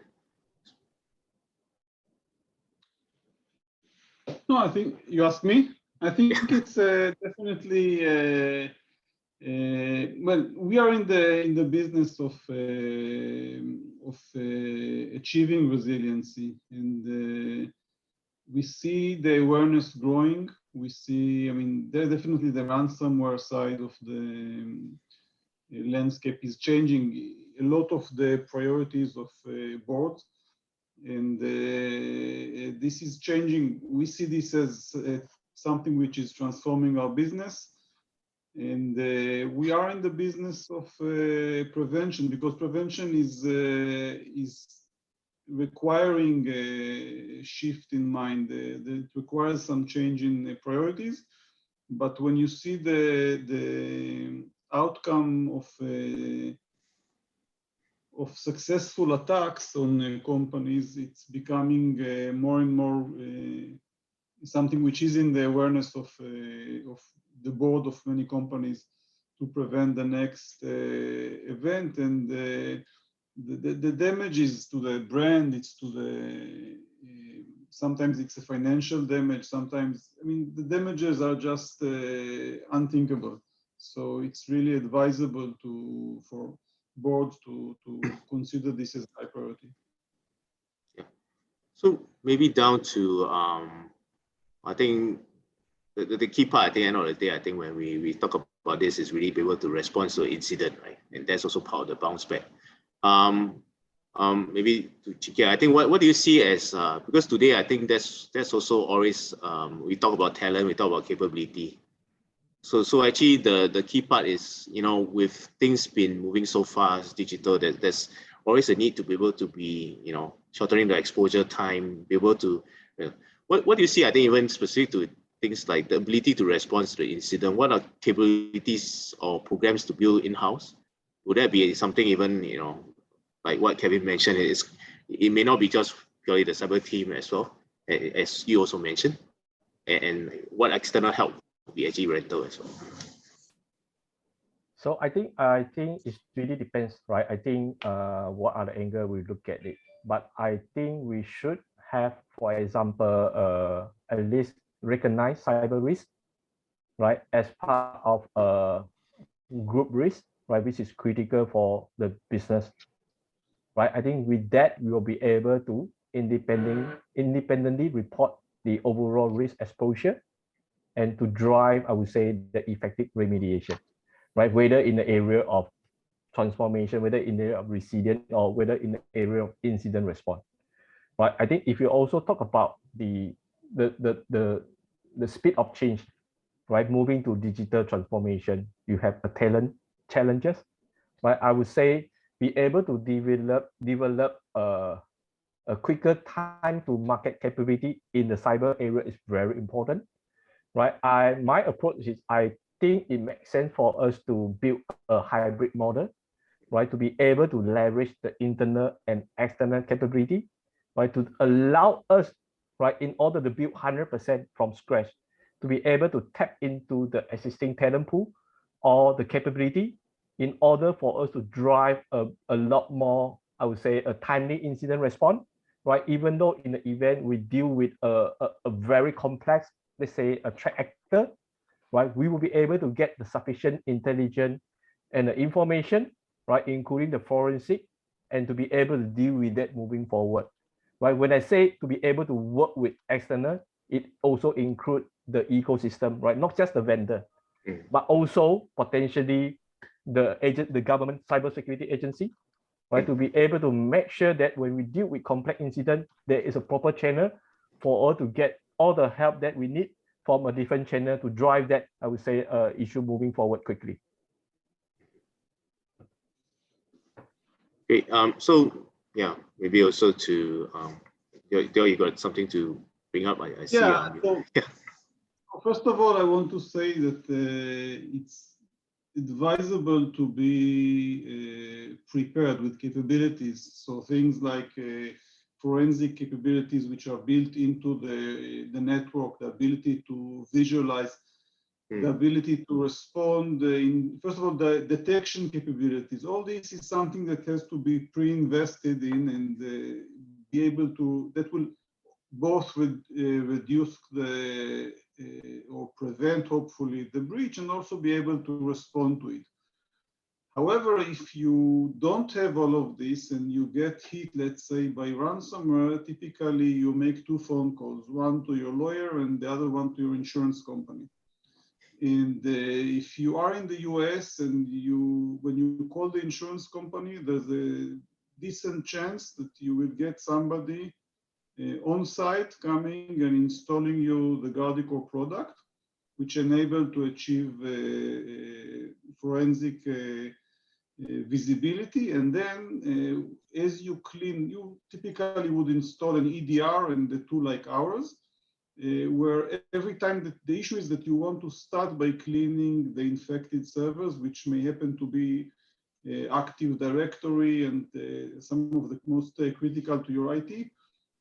No, I think you asked me. I think it's definitely well, we are in the business of achieving resiliency, and we see the awareness growing. We see, I mean, definitely the ransomware side of the landscape is changing a lot of the priorities of boards, and this is changing. We see this as something which is transforming our business, and we are in the business of prevention, because prevention is requiring a shift in mind. It requires some change in priorities. But when you see the outcome of successful attacks on companies, it's becoming more and more something which is in the awareness of the board of many companies to prevent the next event. And the damages to the brand, it's to the, sometimes it's a financial damage, sometimes, I mean, the damages are just unthinkable. So it's really advisable for boards to consider this as high priority. Yeah. So maybe down to, I think the key part, at the end of the day, I think when we talk about this is really be able to respond to an incident, right? And that's also part of the bounce back. Maybe to Chike, I think what do you see as, because today I think that's also always, we talk about talent, we talk about capability. So actually the key part is, you know, with things been moving so fast, digital, there's always a need to be able to be, you know, shortening the exposure time, be able to, what do you see, I think even specific to things like the ability to respond to the incident, what are capabilities or programs to build in-house? Would that be something even, you know, like what Kevin mentioned, it may not be just purely the cyber team as well, as you also mentioned, and what external help would be actually rental as well. So I think it really depends, right? I think what other angle we look at it, but I think we should have, for example, at least recognize cyber risk, right, as part of a group risk, right, which is critical for the business, right? I think with that we will be able to independently report the overall risk exposure and to drive, I would say, the effective remediation, right? Whether in the area of transformation, whether in the area of resilient, or whether in the area of incident response, right? I think if you also talk about the speed of change, right? Moving to digital transformation, you have a talent challenges, right? I would say be able to develop a quicker time to market capability in the cyber area is very important, right? My approach is, I think it makes sense for us to build a hybrid model, right? To be able to leverage the internal and external capability, right? To allow us, right, in order to build 100% from scratch, to be able to tap into the existing talent pool or the capability in order for us to drive a lot more, I would say, a timely incident response, right? Even though in the event we deal with a very complex, let's say, a threat actor, right? We will be able to get the sufficient intelligence and the information, right, including the forensic, and to be able to deal with that moving forward, right? When I say to be able to work with external, it also includes the ecosystem, right? Not just the vendor, but also potentially the government cybersecurity agency, right? To be able to make sure that when we deal with complex incident, there is a proper channel for us to get all the help that we need from a different channel to drive that, I would say, issue moving forward quickly. Okay, so yeah, maybe also to, you got something to bring up, I see. Yeah, so first of all, I want to say that it's advisable to be prepared with capabilities. So things like forensic capabilities, which are built into the network, the ability to visualize, the ability to respond, first of all, the detection capabilities. All this is something that has to be pre-invested in and be able to, that will both reduce the or prevent, hopefully, the breach, and also be able to respond to it. However, if you don't have all of this and you get hit, let's say, by ransomware, typically you make 2 phone calls, one to your lawyer and the other one to your insurance company. And if you are in the US and when you call the insurance company, there's a decent chance that you will get somebody on site coming and installing you the Guardicore product, which enable to achieve forensic visibility. And then as you clean, you typically would install an EDR and the tool like ours, where every time the issue is that you want to start by cleaning the infected servers, which may happen to be Active Directory and some of the most critical to your IT.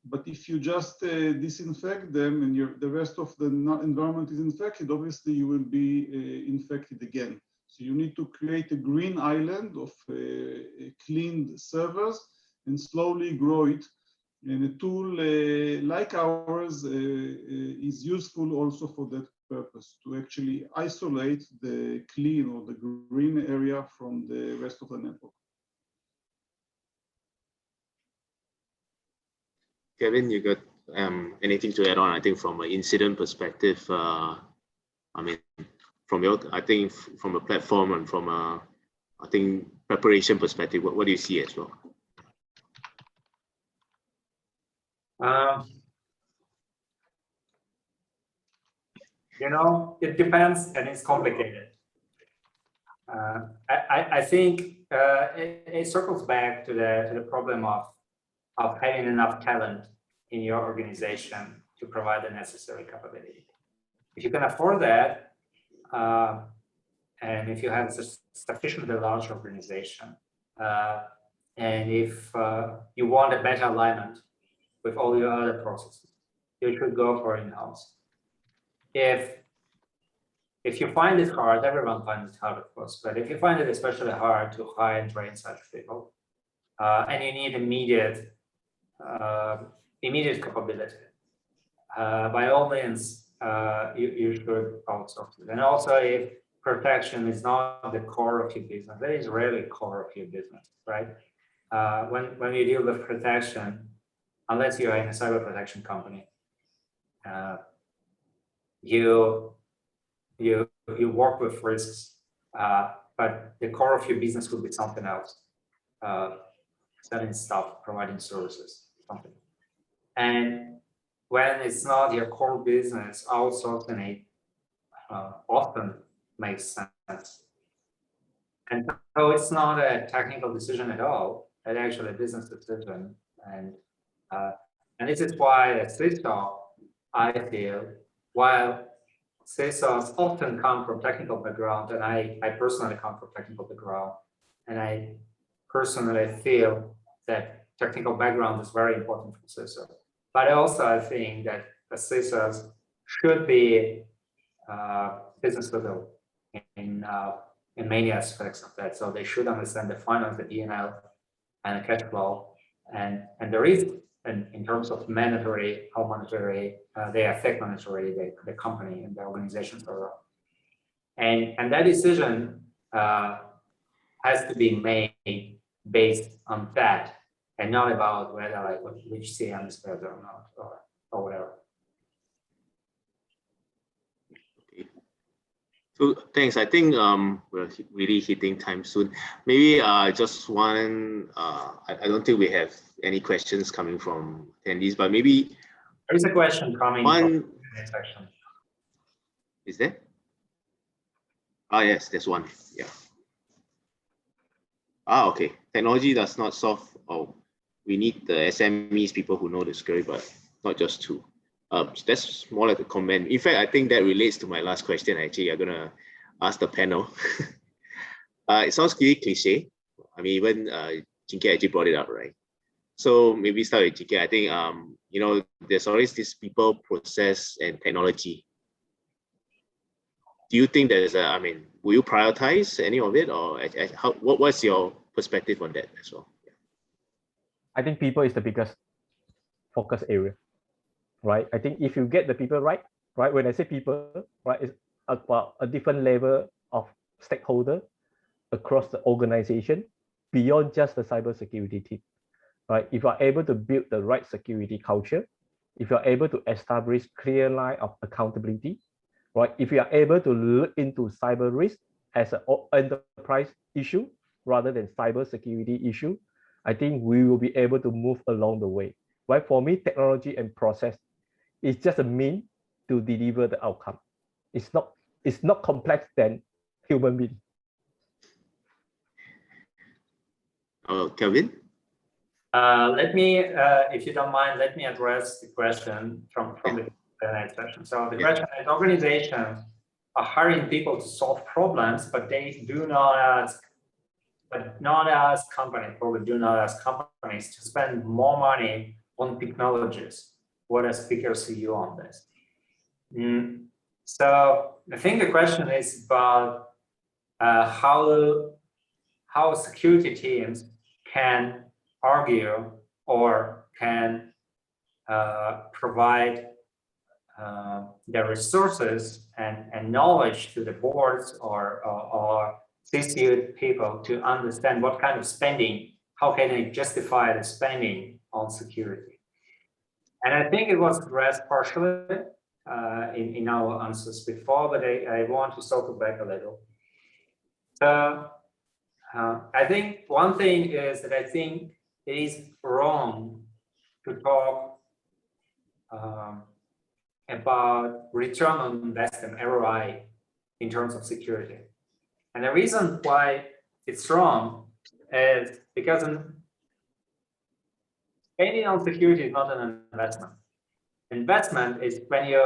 But if you just disinfect them and the rest of the environment is infected, obviously you will be infected again. So you need to create a green island of cleaned servers and slowly grow it. And a tool like ours is useful also for that purpose, to actually isolate the clean or the green area from the rest of the network. Kevin, you got anything to add on? I think from an incident perspective, I mean, I think from a platform and from a, I think, preparation perspective, what do you see as well? You know, it depends and it's complicated. I think it circles back to the problem of having enough talent in your organization to provide the necessary capability. If you can afford that, and if you have a sufficiently large organization, and if you want a better alignment with all your other processes, you should go for in-house. If you find it hard, everyone finds it hard, of course, but if you find it especially hard to hire and train such people, and you need immediate capability, by all means, you should outsource it. And also, if protection is not the core of your business, that is really core of your business, right? When you deal with protection, unless you are in a cyber protection company, you work with risks, but the core of your business will be something else, selling stuff, providing services, something. And when it's not your core business, outsourcing it often makes sense. And so it's not a technical decision at all, it's actually a business decision. And this is why at CISO, I feel, while CISOs often come from technical background, and I personally come from technical background, and I personally feel that technical background is very important for CISOs. But also I think that the CISOs should be business level in many aspects of that. So they should understand the finance, the P&L, and the cash flow, and the risk, and in terms of monetary, how monetary they affect monetary the company and the organizations overall. And that decision has to be made based on that, and not about whether which CM is better or not, or whatever. So thanks. I think we're really hitting time soon. Maybe just one. I don't think we have any questions coming from attendees, but maybe there is a question coming from the next section. Is there? Ah, yes, there's one. Yeah. Ah, okay. Technology does not solve. Oh, we need the SMEs, people who know the security, but not just two. That's more like a comment. In fact, I think that relates to my last question. Actually, I'm gonna ask the panel. It sounds really cliche. I mean, even Jinke actually brought it up, right? So maybe start with Jinke. I think you know, there's always this people, process, and technology. Do you think there's a? I mean, will you prioritize any of it, or what's your perspective on that as well? I think people is the biggest focus area. Right, I think if you get the people right, when I say people, right, it's about a different level of stakeholder, across the organization beyond just the cybersecurity team, right? If you are able to build the right security culture, if you are able to establish clear line of accountability, right? If you are able to look into cyber risk as an enterprise issue rather than cybersecurity issue, I think we will be able to move along the way, right? For me, technology and process is just a mean to deliver the outcome. It's not complex than human being. Kelvin? Let me, if you don't mind, let me address the question from the next session. So the question is, organizations are hiring people to solve problems, but they do not ask, companies, probably do not ask companies to spend more money on technologies. What does speaker see you on this? So I think the question is about how security teams can argue or can provide their resources and knowledge to the boards or C-suite people to understand what kind of spending, how can they justify the spending on security. And I think it was addressed partially in our answers before, but I want to circle back a little. So I think one thing is that I think it is wrong to talk about return on investment, ROI, in terms of security. And the reason why it's wrong is because spending on security is not an investment. Investment is when you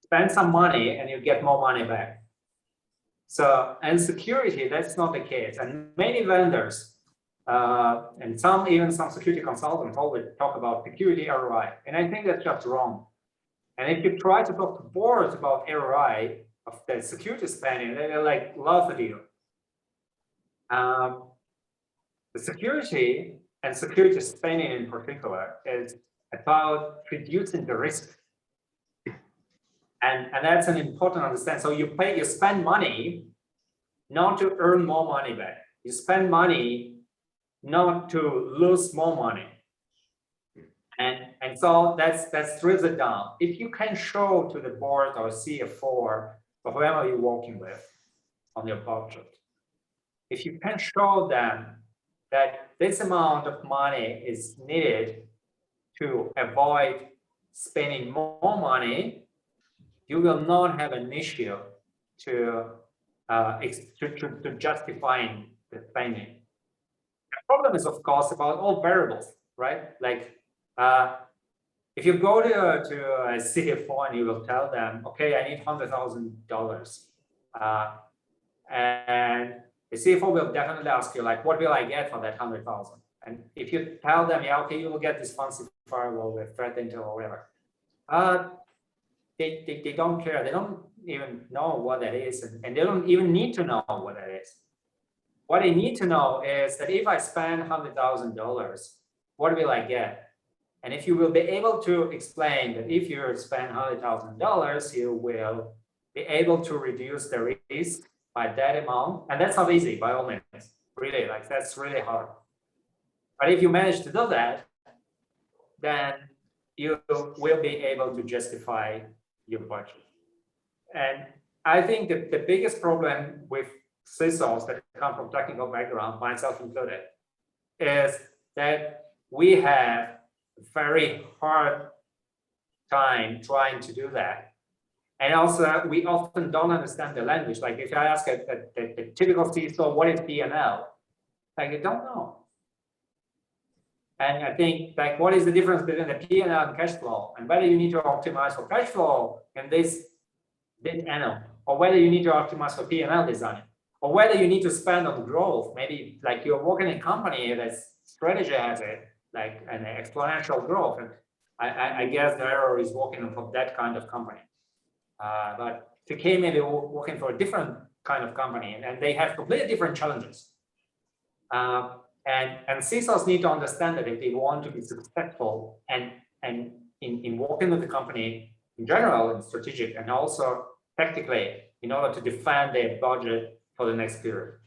spend some money and you get more money back. So, and security, that's not the case. And many vendors, and even some security consultants always talk about security ROI. And I think that's just wrong. And if you try to talk to boards about ROI of the security spending, they're like, love the deal. The security and security spending in particular is about reducing the risk. And that's an important understanding. So you spend money not to earn more money back. You spend money not to lose more money. And so that's drills it down. If you can show to the board or CFO or whoever you're working with on your budget, if you can show them that this amount of money is needed to avoid spending more money, you will not have an issue to justifying the spending. The problem is, of course, about all variables, right? Like, if you go to a CFO and you will tell them, okay, I need $100,000, and the CFO will definitely ask you, like, what will I get for that 100,000? And if you tell them, yeah, okay, you will get this fancy firewall with threat intel or whatever, they don't care. They don't even know what that is, and they don't even need to know what that is. What they need to know is that if I spend $100,000, what will I get? And if you will be able to explain that if you spend $100,000, you will be able to reduce the risk by that amount, and that's not easy by all means, really, like that's really hard. But if you manage to do that, then you will be able to justify your budget. And I think that the biggest problem with CISOs that come from technical background, myself included, is that we have a very hard time trying to do that. And also, we often don't understand the language. Like if I ask a typical CISO, what is P&L? Like, they don't know. And I think, like, what is the difference between the P&L and cash flow? And whether you need to optimize for cash flow in this annual, or whether you need to optimize for P&L design, or whether you need to spend on growth. Maybe like you're working in a company that strategy has it, like an exponential growth. And I guess the error is working for that kind of company. But if you came maybe working for a different kind of company, and they have completely different challenges. And CISOs need to understand that if they want to be successful and in working with the company in general and strategic, and also tactically in order to defend their budget for the next period,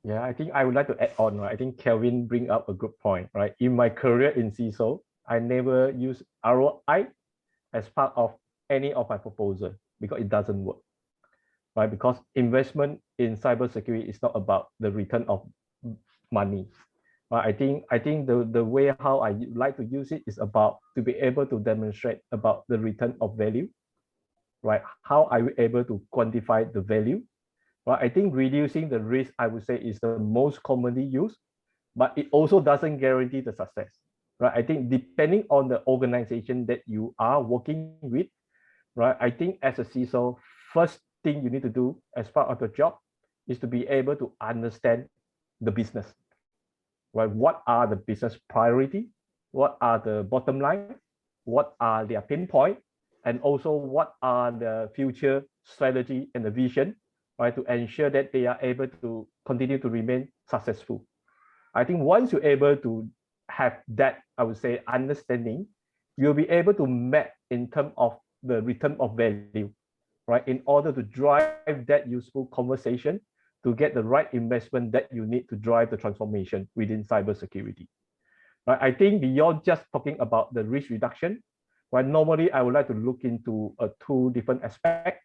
Yeah, I think I would like to add on, right? I think Kelvin bring up a good point, right? In my career in CISO, I never use ROI as part of any of my proposal because it doesn't work, right? Because investment in cybersecurity is not about the return of money. I think the way how I like to use it is about to be able to demonstrate about the return of value, right? How are we able to quantify the value? Right? I think reducing the risk, I would say, is the most commonly used, but it also doesn't guarantee the success, right? I think depending on the organization that you are working with, right? I think as a CISO, first thing you need to do as part of your job is to be able to understand the business, right? What are the business priority? What are the bottom line? What are their pinpoint? And also what are the future strategy and the vision, right? To ensure that they are able to continue to remain successful. I think once you're able to have that, I would say, understanding, you'll be able to map in terms of the return of value, right? In order to drive that useful conversation to get the right investment that you need to drive the transformation within cybersecurity. Right? I think beyond just talking about the risk reduction, right? Normally I would like to look into two different aspects.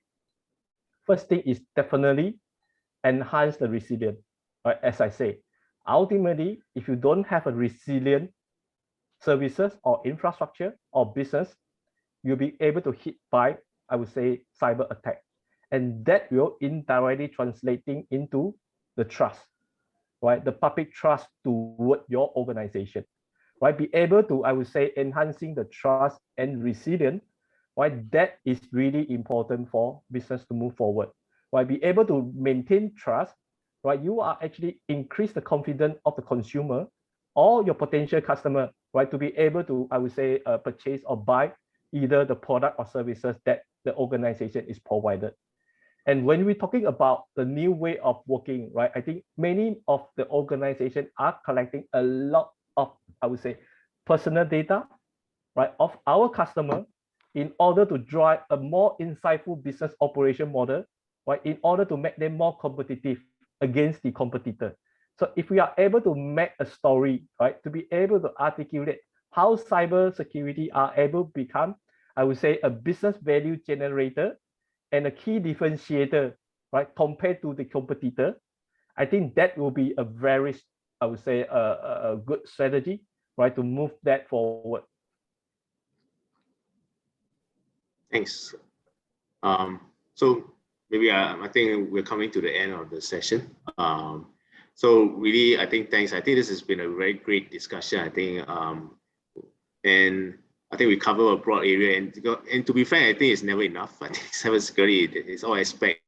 First thing is definitely enhance the resilience. Right? As I say, ultimately, if you don't have a resilient services or infrastructure or business, you'll be able to hit by, I would say, cyber attack. And that will indirectly translating into the trust, right? The public trust toward your organization, right? Be able to, I would say, enhancing the trust and resilience, right? That is really important for business to move forward, right? Be able to maintain trust, right? You are actually increase the confidence of the consumer or your potential customer, right? To be able to, I would say, purchase or buy either the product or services that the organization is provided. And when we're talking about the new way of working, right, I think many of the organizations are collecting a lot of, I would say, personal data, right, of our customer in order to drive a more insightful business operation model, right, in order to make them more competitive against the competitor. So if we are able to make a story, right, to be able to articulate how cybersecurity are able to become, I would say, a business value generator and a key differentiator, right, compared to the competitor, I think that will be a very, I would say, a good strategy, right, to move that forward. Thanks. So maybe I think we're coming to the end of the session. So really, I think thanks. I think this has been a very great discussion. I think, and I think we cover a broad area, and to be frank, I think it's never enough. I think cybersecurity is all aspect.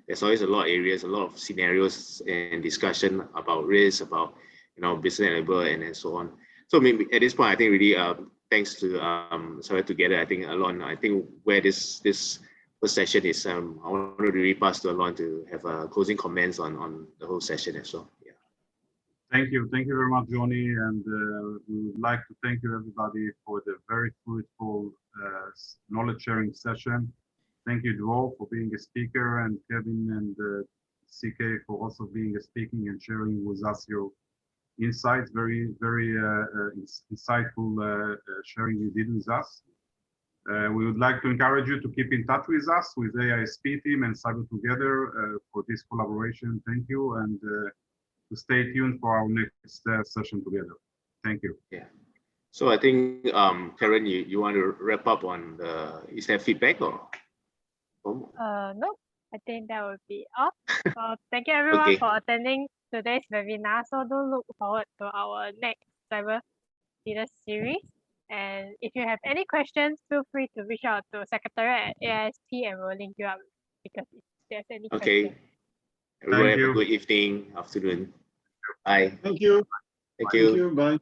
There's always a lot of areas, a lot of scenarios and discussion about risk, about business enablement and so on. So maybe at this point, I think really thanks to CyberTogether. I think Alon, I think where this first session is, I want to really pass to Alon to have closing comments on the whole session as well. Yeah. Thank you very much, Johnny, and we would like to thank you everybody for the very fruitful knowledge sharing session. Thank you, Dro, for being a speaker, and Kevin and CK for also being a speaking and sharing with us your insights. Very insightful sharing you did with us. We would like to encourage you to keep in touch with us, with AiSP team and CyberTogether for this collaboration. Thank you, and to stay tuned for our next session together. Thank you. Yeah. So I think, Karen, you want to wrap up on is there feedback or? No, I think that would be all. So thank you everyone for attending today's webinar. So do look forward to our next Cyber Leader series. And if you have any questions, feel free to reach out to Secretary at AiSP and we'll link you up because if there's any questions. Everyone have a good evening, afternoon. Bye. Thank you. Thank you. Bye.